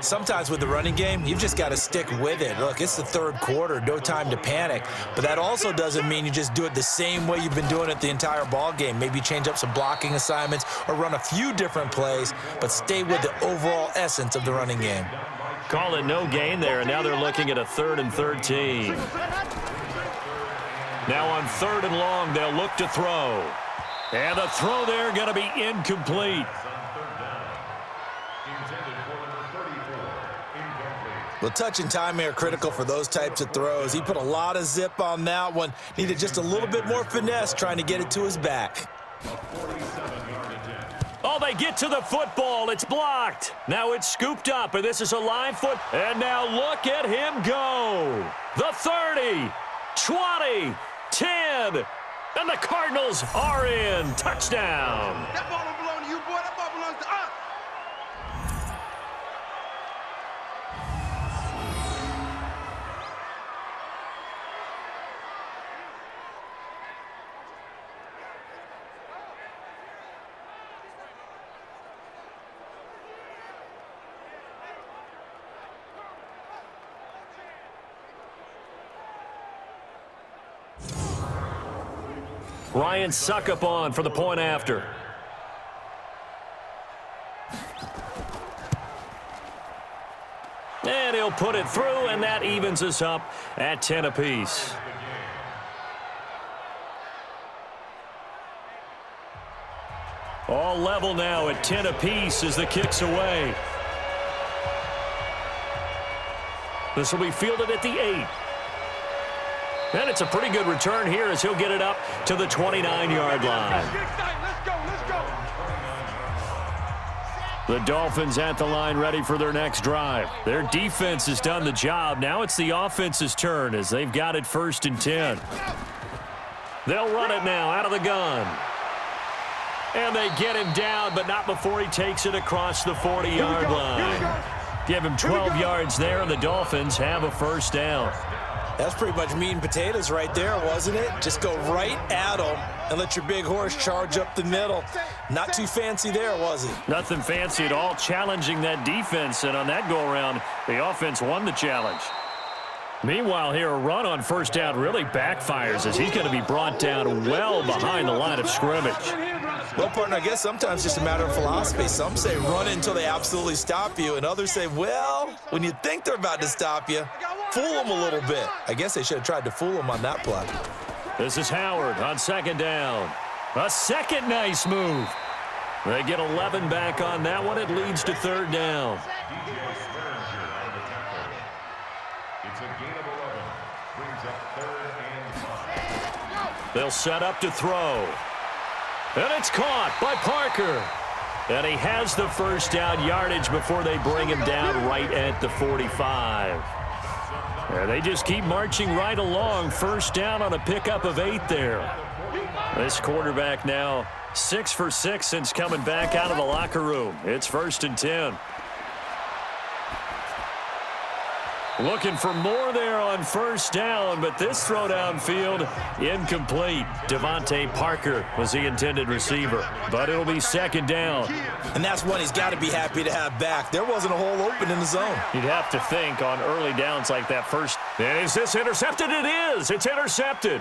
Sometimes with the running game, you've just got to stick with it. Look, it's the 3rd quarter, no time to panic. But that also doesn't mean you just do it the same way you've been doing it the entire ball game. Maybe change up some blocking assignments or run a few different plays, but stay with the overall essence of the running game. Call it no gain there, and now they're looking at a 3rd and 13. Now on 3rd and long, they'll look to throw. And the throw there going to be incomplete. Well, touch and timing are critical for those types of throws. He put a lot of zip on that one. Needed just a little bit more finesse trying to get it to his back. Oh, they get to the football. It's blocked. Now it's scooped up, and this is a live foot. And now look at him go. The 30, 20, 10, and the Cardinals are in. Touchdown. That ball don't belong to you, boy. That ball belongs to us. Ryan Suckup on for the point after. And he'll put it through, and that evens us up at 10 apiece. All level now at 10 apiece as the kick's away. This will be fielded at the 8. And it's a pretty good return here as he'll get it up to the 29-yard line. Let's go. The Dolphins at the line ready for their next drive. Their defense has done the job. Now it's the offense's turn as they've got it 1st and 10. They'll run it now out of the gun. And they get him down, but not before he takes it across the 40-yard line. Give him 12 yards there, and the Dolphins have a 1st down. That's pretty much meat and potatoes right there, wasn't it? Just go right at them and let your big horse charge up the middle. Not too fancy there, was it? Nothing fancy at all, challenging that defense, and on that go-around, the offense won the challenge. Meanwhile, here, a run on 1st down really backfires as he's going to be brought down well behind the line of scrimmage. Well, partner, I guess sometimes it's just a matter of philosophy. Some say run until they absolutely stop you, and others say, well, when you think they're about to stop you, fool them a little bit. I guess they should have tried to fool them on that play. This is Howard on second down. A second nice move. They get 11 back on that one. It leads to third down. It's a gain of 11. Brings up 3rd and 5. They'll set up to throw. And it's caught by Parker. And he has the first down yardage before they bring him down right at the 45. And they just keep marching right along. First down on a pickup of 8 there. This quarterback now 6 for 6 since coming back out of the locker room. It's 1st and 10. Looking for more there on first down, but this throw downfield incomplete. Devontae Parker was the intended receiver, but it'll be 2nd down. And that's one he's got to be happy to have back. There wasn't a hole open in the zone. You'd have to think on early downs like that first. And is this intercepted? It is. It's intercepted.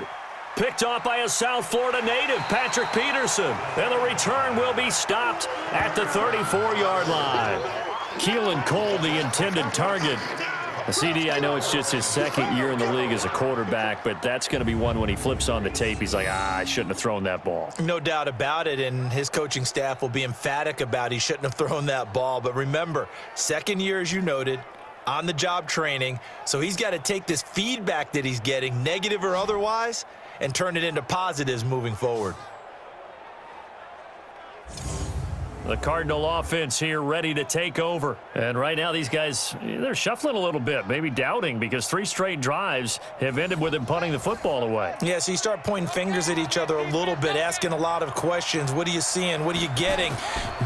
Picked off by a South Florida native, Patrick Peterson. And the return will be stopped at the 34-yard line. Keelan Cole, the intended target. CD, I know it's just his 2nd year in the league as a quarterback, but that's going to be one when he flips on the tape. He's like, I shouldn't have thrown that ball. No doubt about it, and his coaching staff will be emphatic about he shouldn't have thrown that ball. But remember, 2nd year, as you noted, on-the-job training, so he's got to take this feedback that he's getting, negative or otherwise, and turn it into positives moving forward. The Cardinal offense here ready to take over. And right now these guys, they're shuffling a little bit, maybe doubting, because 3 straight drives have ended with him punting the football away. Yeah, so you start pointing fingers at each other a little bit, asking a lot of questions. What are you seeing? What are you getting?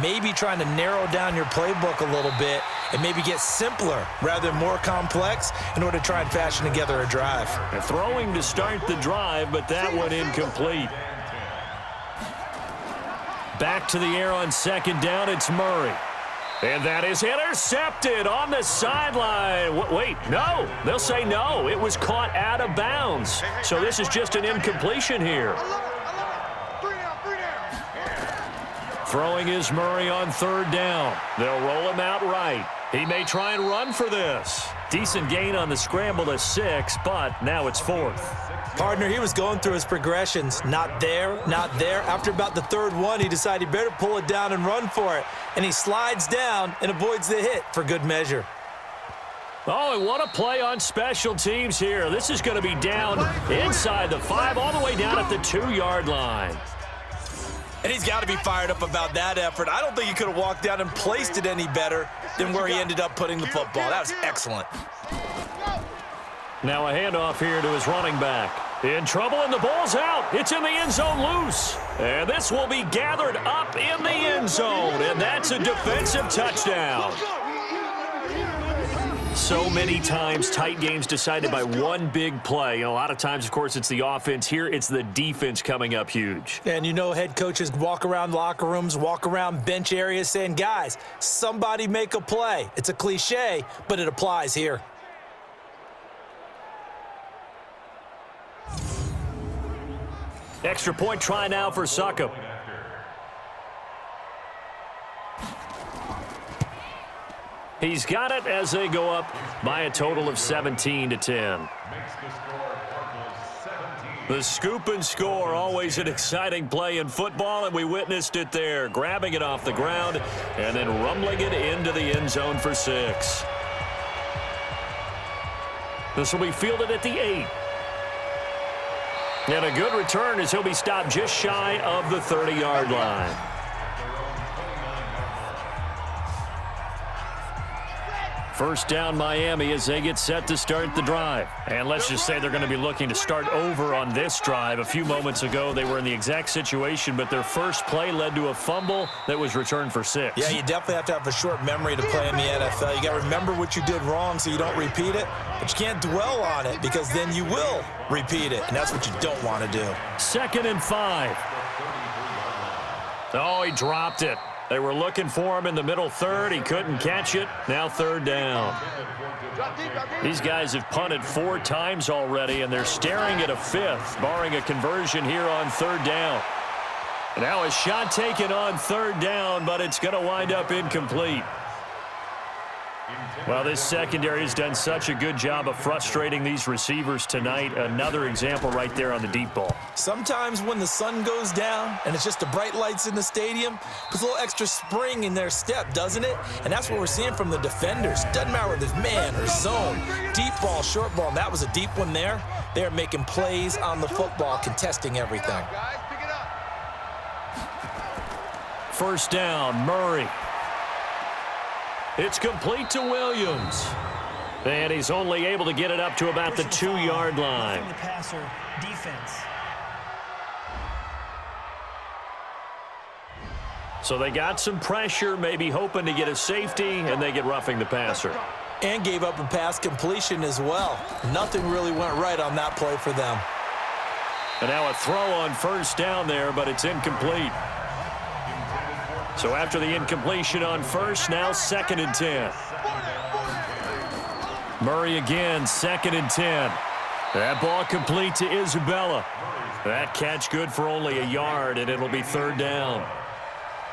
Maybe trying to narrow down your playbook a little bit and maybe get simpler rather than more complex in order to try and fashion together a drive. And throwing to start the drive, but that one incomplete. Back to the air on 2nd down, it's Murray. And that is intercepted on the sideline. Wait, no. They'll say no. It was caught out of bounds. So this is just an incompletion here. Throwing is Murray on 3rd down. They'll roll him out right. He may try and run for this. Decent gain on the scramble to 6, but now it's 4th. Partner, he was going through his progressions. Not there, not there. After about the 3rd one, he decided he better pull it down and run for it. And he slides down and avoids the hit for good measure. Oh, and what a play on special teams here. This is going to be down inside the 5, all the way down at the 2-yard line. And he's got to be fired up about that effort. I don't think he could have walked down and placed it any better than where he ended up putting the football. That was excellent. Now a handoff here to his running back. In trouble, and the ball's out. It's in the end zone loose. And this will be gathered up in the end zone. And that's a defensive touchdown. So many times tight games decided by one big play. And a lot of times, of course, it's the offense. Here, it's the defense coming up huge. And you know head coaches walk around locker rooms, walk around bench areas saying, guys, somebody make a play. It's a cliche, but it applies here. Extra point try now for Succop. He's got it as they go up by a total of 17-10. The scoop and score, always an exciting play in football, and we witnessed it there, grabbing it off the ground and then rumbling it into the end zone for 6. This will be fielded at the 8. And a good return as he'll be stopped just shy of the 30-yard line. First down Miami as they get set to start the drive. And let's just say they're going to be looking to start over on this drive. A few moments ago, they were in the exact situation, but their first play led to a fumble that was returned for 6. Yeah, you definitely have to have a short memory to play in the NFL. You got to remember what you did wrong so you don't repeat it, but you can't dwell on it because then you will repeat it, and that's what you don't want to do. 2nd and 5. Oh, he dropped it. They were looking for him in the middle 3rd. He couldn't catch it. Now 3rd down. These guys have punted 4 times already, and they're staring at a 5th, barring a conversion here on 3rd down. Now a shot taken on third down, but it's going to wind up incomplete. Well, this secondary has done such a good job of frustrating these receivers tonight. Another example right there on the deep ball. Sometimes when the sun goes down and it's just the bright lights in the stadium, puts a little extra spring in their step, doesn't it? And that's what we're seeing from the defenders. Doesn't matter whether it's man or zone, deep ball, short ball. And that was a deep one there. They're making plays on the football, contesting everything. First down, Murray. It's complete to Williams. And he's only able to get it up to about the 2-yard line. The passer, defense. So they got some pressure, maybe hoping to get a safety, and they get roughing the passer. And gave up a pass completion as well. Nothing really went right on that play for them. And now a throw on first down there, but it's incomplete. So after the incompletion on first, now 2nd and 10. Murray again, 2nd and 10. That ball complete to Isabella. That catch good for only a yard, and it'll be 3rd down.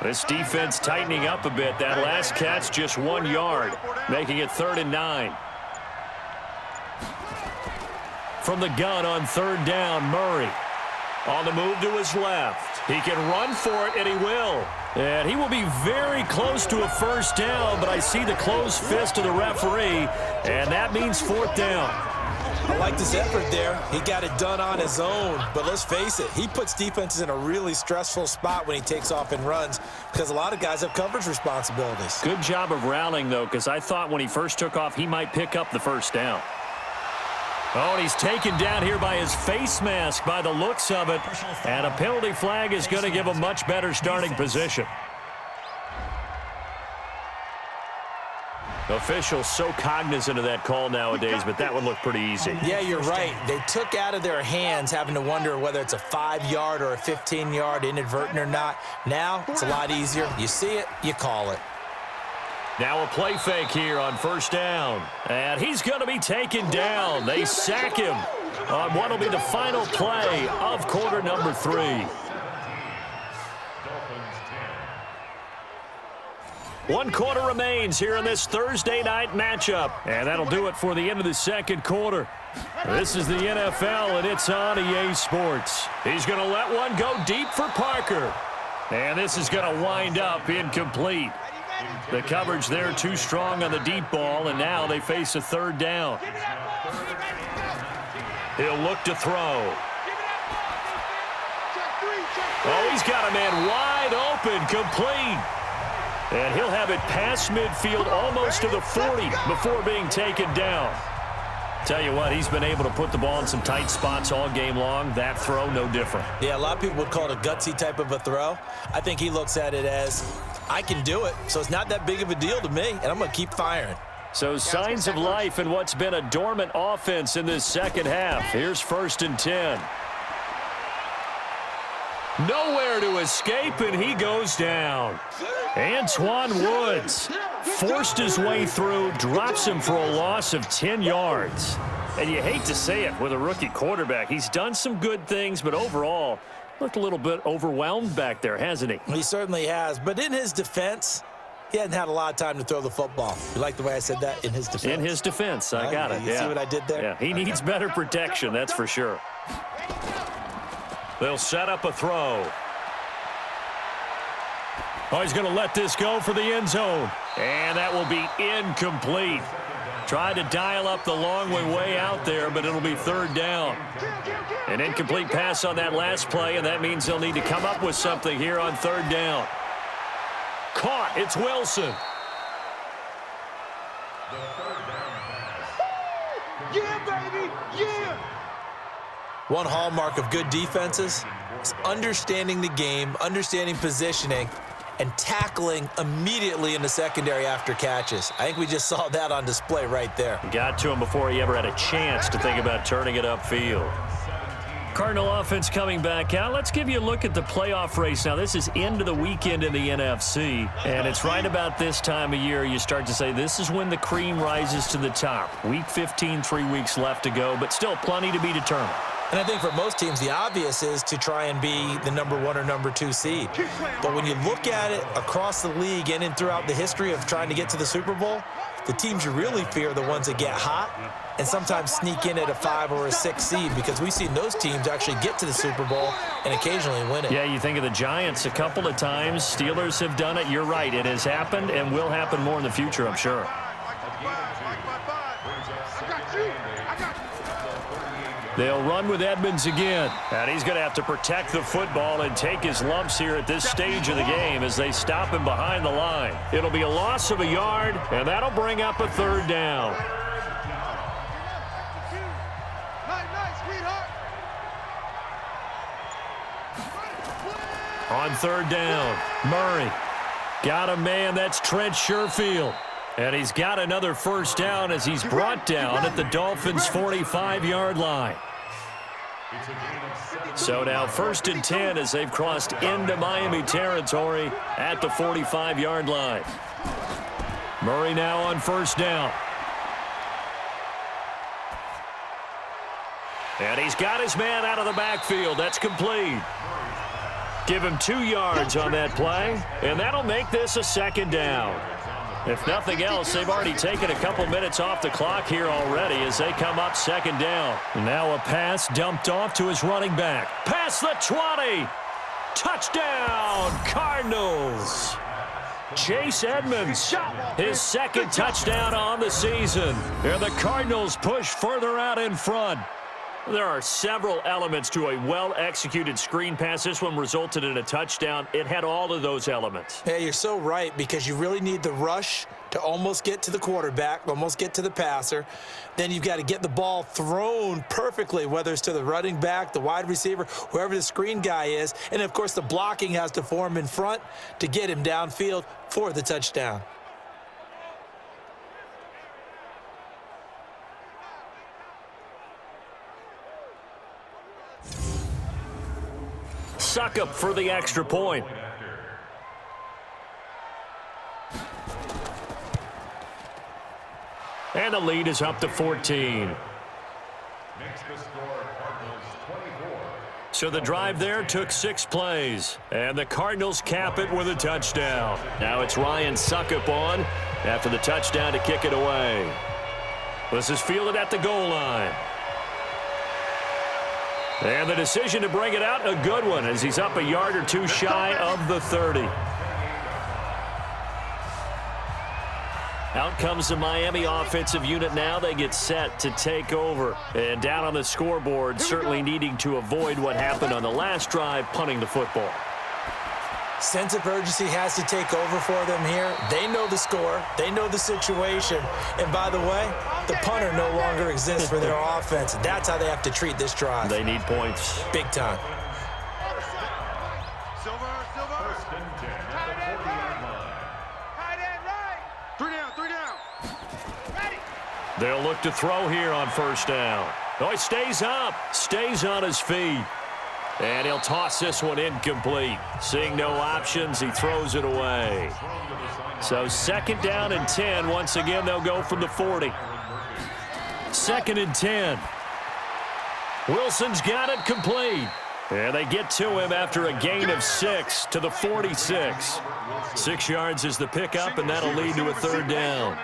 This defense tightening up a bit. That last catch just 1 yard, making it 3rd and 9. From the gun on 3rd down, Murray. On the move to his left. He can run for it, and he will. And he will be very close to a first down, but I see the closed fist of the referee, and that means 4th down. I like this effort there. He got it done on his own, but let's face it, he puts defenses in a really stressful spot when he takes off and runs because a lot of guys have coverage responsibilities. Good job of rallying, though, because I thought when he first took off, he might pick up the first down. Oh, and he's taken down here by his face mask by the looks of it. And a penalty flag is going to give a much better starting position. Officials so cognizant of that call nowadays, but that one looked pretty easy. Yeah, you're right. They took out of their hands having to wonder whether it's a 5-yard or a 15-yard inadvertent or not. Now, it's a lot easier. You see it, you call it. Now a play fake here on first down. And he's going to be taken down. They sack him on what will be the final play of quarter number 3. One quarter remains here in this Thursday night matchup. And that'll do it for the end of the second quarter. This is the NFL, and it's on EA Sports. He's going to let one go deep for Parker. And this is going to wind up incomplete. The coverage there too strong on the deep ball, and now they face a 3rd down. He'll look to throw. Oh, he's got a man wide open, complete. And he'll have it past midfield almost to the 40 before being taken down. Tell you what, he's been able to put the ball in some tight spots all game long. That throw, no different. Yeah, a lot of people would call it a gutsy type of a throw. I think he looks at it as, I can do it, so it's not that big of a deal to me, and I'm going to keep firing. So signs of life in what's been a dormant offense in this second half. Here's 1st and 10. Nowhere to escape, and he goes down. Antoine Woods forced his way through, drops him for a loss of 10 yards. And you hate to say it with a rookie quarterback. He's done some good things, but overall, looked a little bit overwhelmed back there, hasn't he? He certainly has, but in his defense, he hasn't had a lot of time to throw the football. You like the way I said that? In his defense. In his defense, I got it. You see what I did there? Yeah, he needs better protection, that's for sure. They'll set up a throw. Oh, he's going to let this go for the end zone. And that will be incomplete. Tried to dial up the long way out there, but it'll be 3rd down. An incomplete pass on that last play, and that means they'll need to come up with something here on 3rd down. Caught. It's Wilson. Yeah, baby. Yeah. One hallmark of good defenses is understanding the game, understanding positioning, and tackling immediately in the secondary after catches. I think we just saw that on display right there. Got to him before he ever had a chance to think about turning it upfield. Cardinal offense coming back out. Let's give you a look at the playoff race. Now, this is into the weekend in the NFC, and it's right about this time of year you start to say this is when the cream rises to the top. Week 15, 3 weeks left to go, but still plenty to be determined. And I think for most teams, the obvious is to try and be the number 1 or number 2 seed. But when you look at it across the league and throughout the history of trying to get to the Super Bowl, the teams you really fear are the ones that get hot and sometimes sneak in at a 5 or a 6 seed, because we've seen those teams actually get to the Super Bowl and occasionally win it. Yeah, you think of the Giants a couple of times. Steelers have done it. You're right. It has happened and will happen more in the future, I'm sure. They'll run with Edmonds again. And he's going to have to protect the football and take his lumps here at this stage of the game as they stop him behind the line. It'll be a loss of a yard, and that'll bring up a 3rd down. On 3rd down, Murray got a man. That's Trent Sherfield. And he's got another 1st down as he's brought down at the Dolphins' 45-yard line. So now 1st and 10 as they've crossed into Miami territory at the 45-yard line. Murray now on 1st down. And he's got his man out of the backfield. That's complete. Give him 2 yards on that play, and that'll make this a 2nd down. If nothing else, they've already taken a couple minutes off the clock here already as they come up 2nd down. Now a pass dumped off to his running back. Past the 20. Touchdown, Cardinals. Chase Edmonds, his 2nd touchdown on the season. And the Cardinals push further out in front. There are several elements to a well-executed screen pass. This one resulted in a touchdown. It had all of those elements. Yeah, you're so right, because you really need the rush to almost get to the quarterback, almost get to the passer. Then you've got to get the ball thrown perfectly, whether it's to the running back, the wide receiver, whoever the screen guy is. And, of course, the blocking has to form in front to get him downfield for the touchdown. Suck up for the extra point. And the lead is up to 14. Makes the score Cardinals 24. So the drive there took 6 plays. And the Cardinals cap it with a touchdown. Now it's Ryan Suckup on after the touchdown to kick it away. This is fielded at the goal line. And the decision to bring it out, a good one, as he's up a yard or 2 shy of the 30. Out comes the Miami offensive unit now. They get set to take over. And down on the scoreboard, certainly needing to avoid what happened on the last drive, punting the football. Sense of urgency has to take over for them here. They know the score. They know the situation. And by the way, the punter no longer exists for their offense. That's how they have to treat this drive. They need points. Big time. First and 10 at the 40-yard line. Three down. Ready. They'll look to throw here on 1st down. Oh, he stays up. Stays on his feet. And he'll toss this one incomplete. Seeing no options, he throws it away. So 2nd down and 10. Once again, they'll go from the 40. 2nd and 10. Wilson's got it complete. And they get to him after a gain of 6 to the 46. 6 yards is the pickup, and that'll lead to a 3rd down.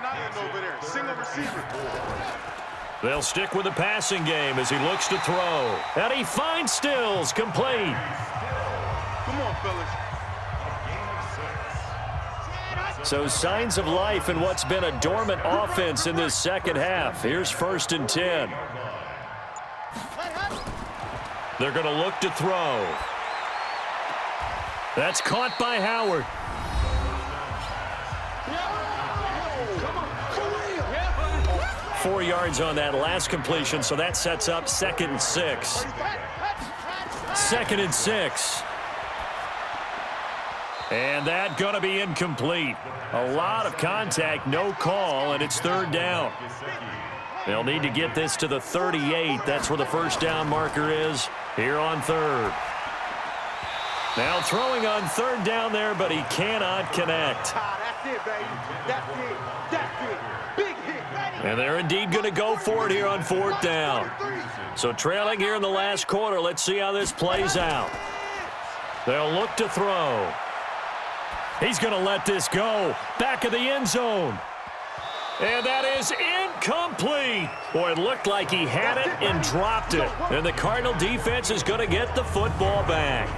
They'll stick with the passing game as he looks to throw. And he finds Stills, complete. Come on, fellas. So signs of life in what's been a dormant offense in this 2nd half. Here's 1st and 10. They're going to look to throw. That's caught by Howard. 4 yards on that last completion, so that sets up 2nd and 6. 2nd and 6. And that going to be incomplete. A lot of contact, no call, and it's 3rd down. They'll need to get this to the 38. That's where the 1st down marker is here on 3rd. Now throwing on 3rd down there, but he cannot connect. That's it, baby. That's it. Big hit. And they're indeed going to go for it here on 4th down. So trailing here in the last quarter. Let's see how this plays out. They'll look to throw. He's going to let this go. Back of the end zone. And that is incomplete. Boy, it looked like he had it and dropped it. And the Cardinal defense is going to get the football back.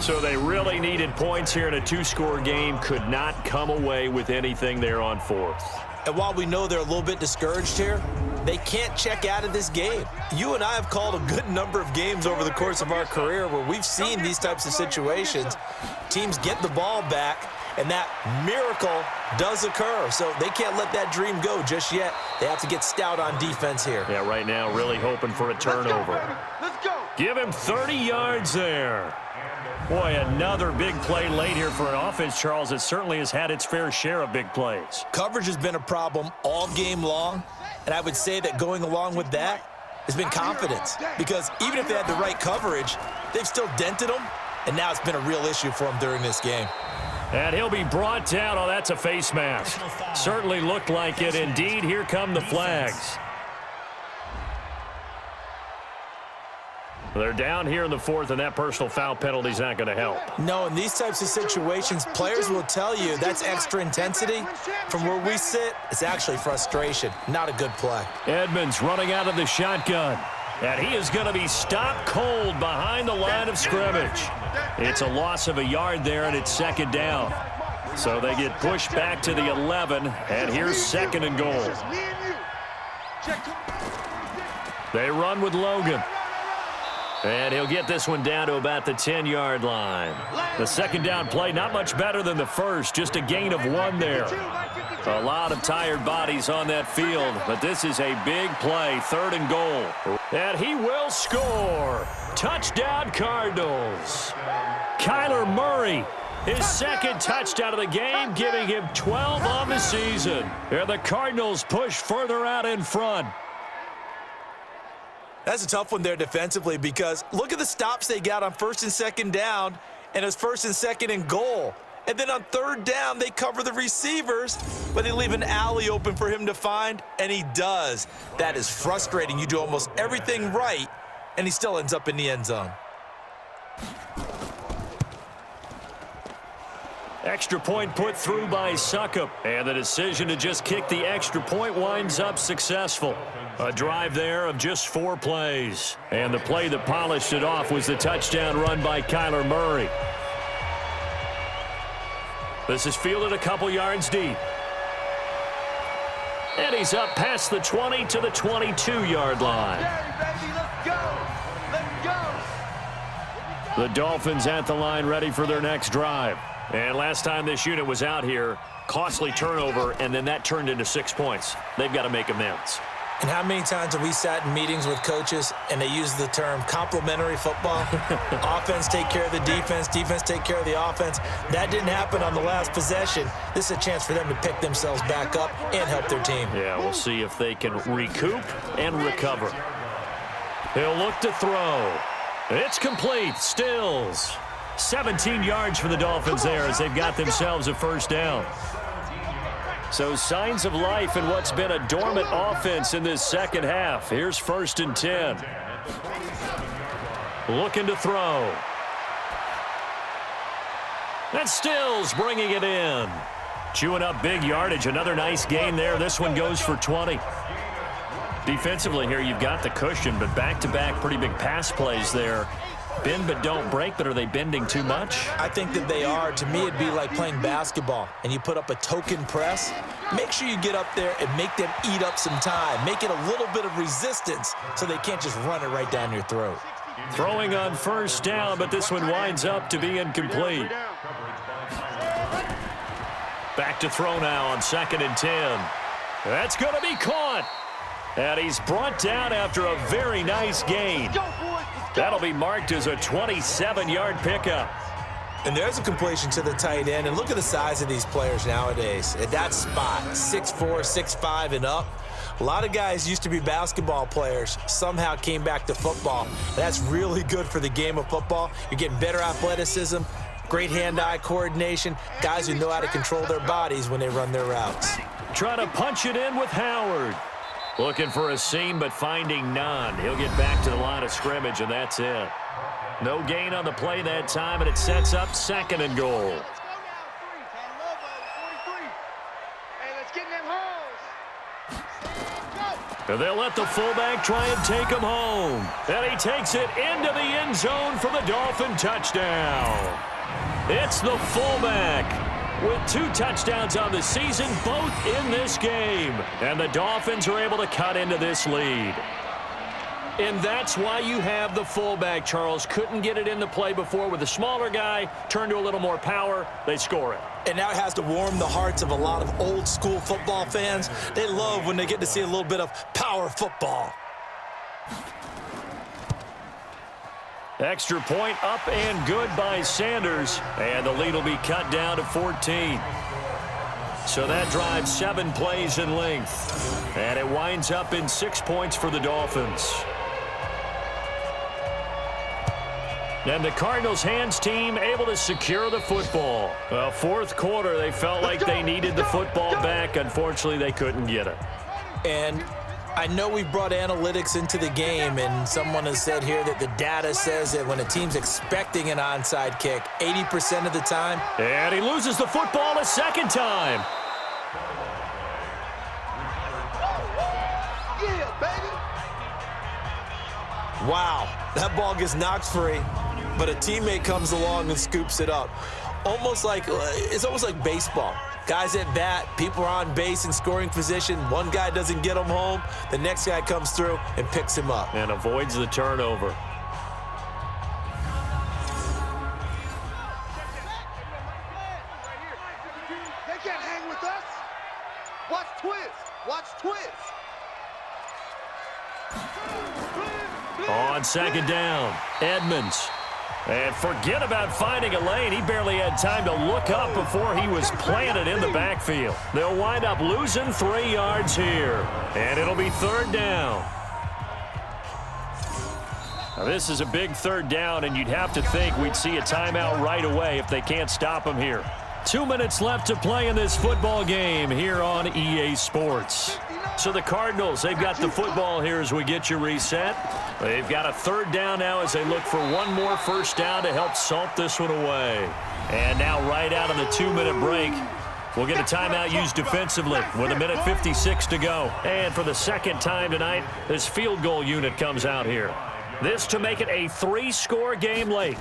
So they really needed points here in a 2-score game. Could not come away with anything there on 4th. And while we know they're a little bit discouraged here, they can't check out of this game. You and I have called a good number of games over the course of our career where we've seen these types of situations. Teams get the ball back, and that miracle does occur. So they can't let that dream go just yet. They have to get stout on defense here. Yeah, right now really hoping for a turnover. Let's go. Give him 30 yards there. Boy, another big play late here for an offense, Charles. It certainly has had its fair share of big plays. Coverage has been a problem all game long, and I would say that going along with that has been confidence. Because even if they had the right coverage, they've still dented them, and now it's been a real issue for them during this game. And he'll be brought down. Oh, that's a face mask. Certainly looked like it. Indeed, here come the flags. They're down here in the 4th, and that personal foul penalty is not going to help. No, in these types of situations, players will tell you that's extra intensity. From where we sit, it's actually frustration. Not a good play. Edmonds running out of the shotgun. And he is going to be stopped cold behind the line of scrimmage. It's a loss of a yard there, and it's 2nd down. So they get pushed back to the 11, and here's 2nd and goal. They run with Logan. And he'll get this one down to about the 10-yard line. The 2nd down play, not much better than the first, just a gain of 1 there. A lot of tired bodies on that field, but this is a big play, 3rd and goal. And he will score. Touchdown, Cardinals. Kyler Murray, his 2nd touchdown of the game, giving him 12 on the season. And the Cardinals push further out in front. That's a tough one there defensively because look at the stops they got on 1st and 2nd down, and it's 1st and 2nd and goal. And then on 3rd down, they cover the receivers, but they leave an alley open for him to find, and he does. That is frustrating. You do almost everything right, and he still ends up in the end zone. Extra point put through by Suckup, and the decision to just kick the extra point winds up successful. A drive there of just 4 plays. And the play that polished it off was the touchdown run by Kyler Murray. This is fielded a couple yards deep. And he's up past the 20 to the 22-yard line. The Dolphins at the line ready for their next drive. And last time this unit was out here, costly turnover, and then that turned into 6 points. They've got to make amends. And how many times have we sat in meetings with coaches and they use the term complementary football? Offense take care of the defense, defense take care of the offense. That didn't happen on the last possession. This is a chance for them to pick themselves back up and help their team. Yeah, we'll see if they can recoup and recover. He'll look to throw. It's complete. Stills. 17 yards for the Dolphins there as they've got themselves a 1st down. So signs of life in what's been a dormant offense in this 2nd half. Here's 1st and 10. Looking to throw. That's Stills bringing it in. Chewing up big yardage. Another nice gain there. This one goes for 20. Defensively here, you've got the cushion, but back-to-back pretty big pass plays there. Bend but don't break, but are they bending too much? I think that they are. To me, it'd be like playing basketball, and you put up a token press. Make sure you get up there and make them eat up some time. Make it a little bit of resistance so they can't just run it right down your throat. Throwing on 1st down, but this one winds up to be incomplete. Back to throw now on 2nd and 10. That's going to be caught. And he's brought down after a very nice gain. That'll be marked as a 27-yard pickup. And there's a completion to the tight end. And look at the size of these players nowadays. At that spot, 6'4", 6'5", and up. A lot of guys used to be basketball players, somehow came back to football. That's really good for the game of football. You're getting better athleticism, great hand-eye coordination, guys who know how to control their bodies when they run their routes. Trying to punch it in with Howard. Looking for a seam, but finding none. He'll get back to the line of scrimmage, and that's it. No gain on the play that time, and it sets up 2nd and goal. And they'll let the fullback try and take him home. And he takes it into the end zone for the Dolphin touchdown. It's the fullback with 2 touchdowns on the season, both in this game. And the Dolphins are able to cut into this lead. And that's why you have the fullback, Charles. Couldn't get it into play before with the smaller guy. Turned to a little more power. They score it. And now it has to warm the hearts of a lot of old-school football fans. They love when they get to see a little bit of power football. Extra point up and good by Sanders. And the lead will be cut down to 14. So that drives 7 plays in length. And it winds up in 6 points for the Dolphins. And the Cardinals' hands team able to secure the football. Well, 4th quarter, they felt like they needed the football back. Unfortunately, they couldn't get it. And I know we've brought analytics into the game, and someone has said here that the data says that when a team's expecting an onside kick, 80% of the time. And he loses the football a 2nd time. Yeah, baby. Wow, that ball gets knocked free, but a teammate comes along and scoops it up. It's almost like baseball. Guys at bat, people are on base in scoring position. One guy doesn't get him home. The next guy comes through and picks him up. And avoids the turnover. They can't hang with us. Watch twist. Watch twist. On 2nd down, Edmonds. And forget about finding a lane. He barely had time to look up before he was planted in the backfield. They'll wind up losing 3 yards here. And it'll be 3rd down. Now, this is a big 3rd down, and you'd have to think we'd see a timeout right away if they can't stop him here. 2 minutes left to play in this football game here on EA Sports. So the Cardinals, they've got the football here as we get you reset. They've got a 3rd down now as they look for one more 1st down to help salt this one away. And now right out of the 2-minute break, we'll get a timeout used defensively with 1:56 to go. And for the 2nd time tonight, this field goal unit comes out here. This to make it a 3-score game late.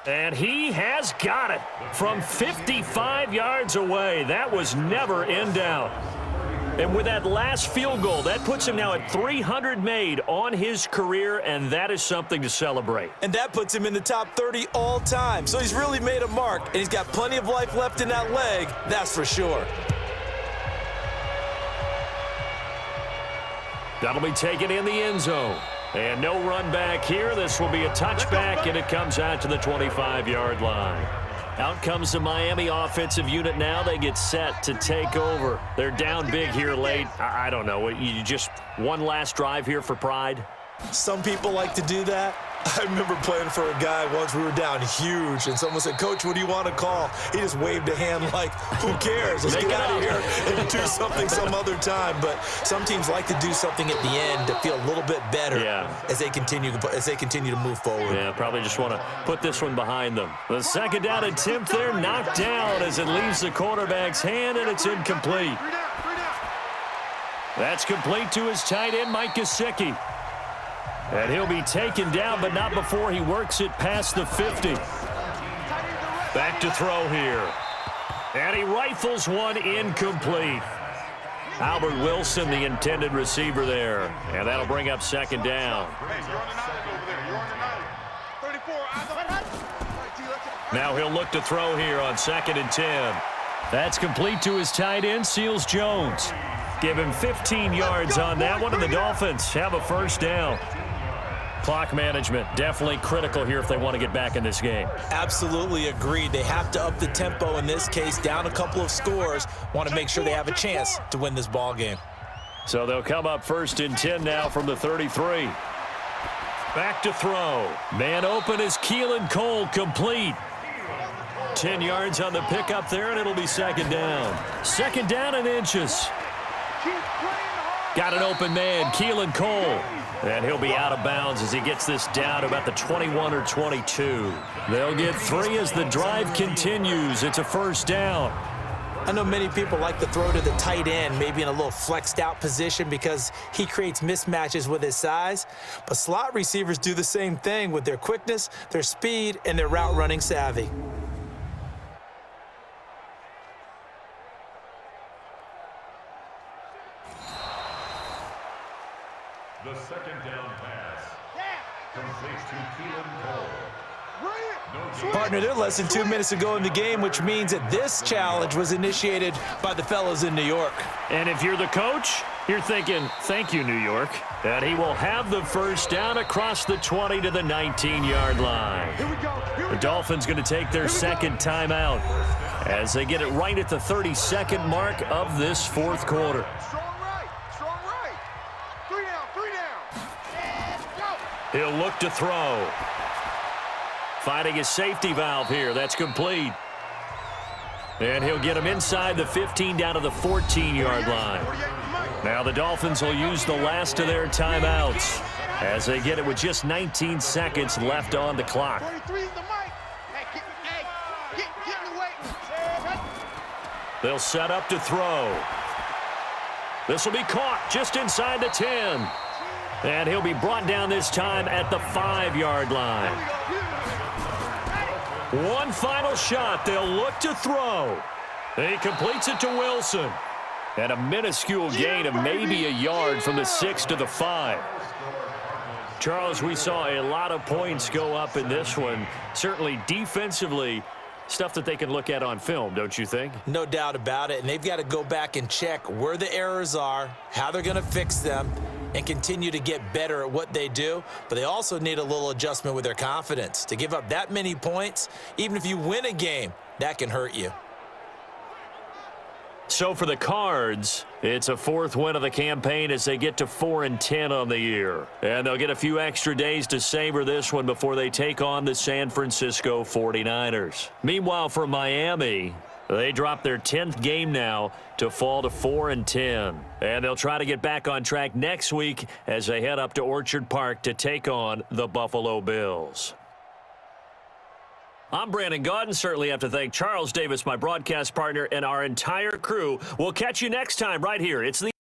And he has got it from 55 yards away. That was never in doubt. And with that last field goal, that puts him now at 300 made on his career, and that is something to celebrate. And that puts him in the top 30 all time. So he's really made a mark, and he's got plenty of life left in that leg, that's for sure. That'll be taken in the end zone. And no run back here. This will be a touchback, and it comes out to the 25-yard line. Out comes the Miami offensive unit now. They get set to take over. They're down big here late. I don't know. You just one last drive here for pride? Some people like to do that. I remember playing for a guy once. We were down huge, and someone said, "Coach, what do you want to call?" He just waved a hand like, who cares? Let's get out of here and do something some other time. But some teams like to do something at the end to feel a little bit better as they continue to move forward. Yeah, probably just want to put this one behind them. The 2nd down attempt there knocked down as it leaves the quarterback's hand, and it's incomplete. That's complete to his tight end, Mike Gesicki. And he'll be taken down, but not before he works it past the 50. Back to throw here. And he rifles one incomplete. Albert Wilson, the intended receiver there. And that'll bring up 2nd down. Now he'll look to throw here on 2nd and 10. That's complete to his tight end, Seals Jones. Give him 15 yards on that one, and the Dolphins have a 1st down. Clock management definitely critical here if they want to get back in this game. Absolutely agreed. They have to up the tempo in this case, down a couple of scores. Want to make sure they have a chance to win this ball game. So they'll come up 1st and 10 now from the 33. Back to throw. Man open is Keelan Cole, complete. 10 yards on the pickup there, and it'll be 2nd down. 2nd down and inches. Got an open man, Keelan Cole. And he'll be out of bounds as he gets this down to about the 21 or 22. They'll get 3 as the drive continues. It's a first down. I know many people like to throw to the tight end, maybe in a little flexed out position because he creates mismatches with his size. But slot receivers do the same thing with their quickness, their speed, and their route running savvy. The second down pass completes to Keelan Cole. Partner, they're less than 2 minutes to go in the game, which means that this challenge was initiated by the fellas in New York. And if you're the coach, you're thinking, thank you, New York. And he will have the first down across the 20 to the 19-yard line. The Dolphins going to take their second timeout as they get it right at the 32nd mark of this fourth quarter. Strong right. 3 down. Go. He'll look to throw. Finding his safety valve here. That's complete. And he'll get him inside the 15 down to the 14-yard line. Now the Dolphins will use the last of their timeouts as they get it with just 19 seconds left on the clock. 23 is the mic. Get in the way. They'll set up to throw. This will be caught just inside the 10. And he'll be brought down this time at the 5-yard line. One final shot. They'll look to throw. He completes it to Wilson. And a minuscule gain of maybe a yard from the 6 to the 5. Charles, we saw a lot of points go up in this one. Certainly defensively, stuff that they can look at on film, don't you think? No doubt about it. And they've got to go back and check where the errors are, how they're going to fix them, and continue to get better at what they do. But they also need a little adjustment with their confidence. To give up that many points, even if you win a game, that can hurt you. So for the Cards, it's a 4th win of the campaign as they get to 4-10 on the year. And they'll get a few extra days to savor this one before they take on the San Francisco 49ers. Meanwhile, for Miami, they drop their 10th game now to fall to 4-10. And they'll try to get back on track next week as they head up to Orchard Park to take on the Buffalo Bills. I'm Brandon Gaudin. Certainly have to thank Charles Davis, my broadcast partner, and our entire crew. We'll catch you next time right here. It's the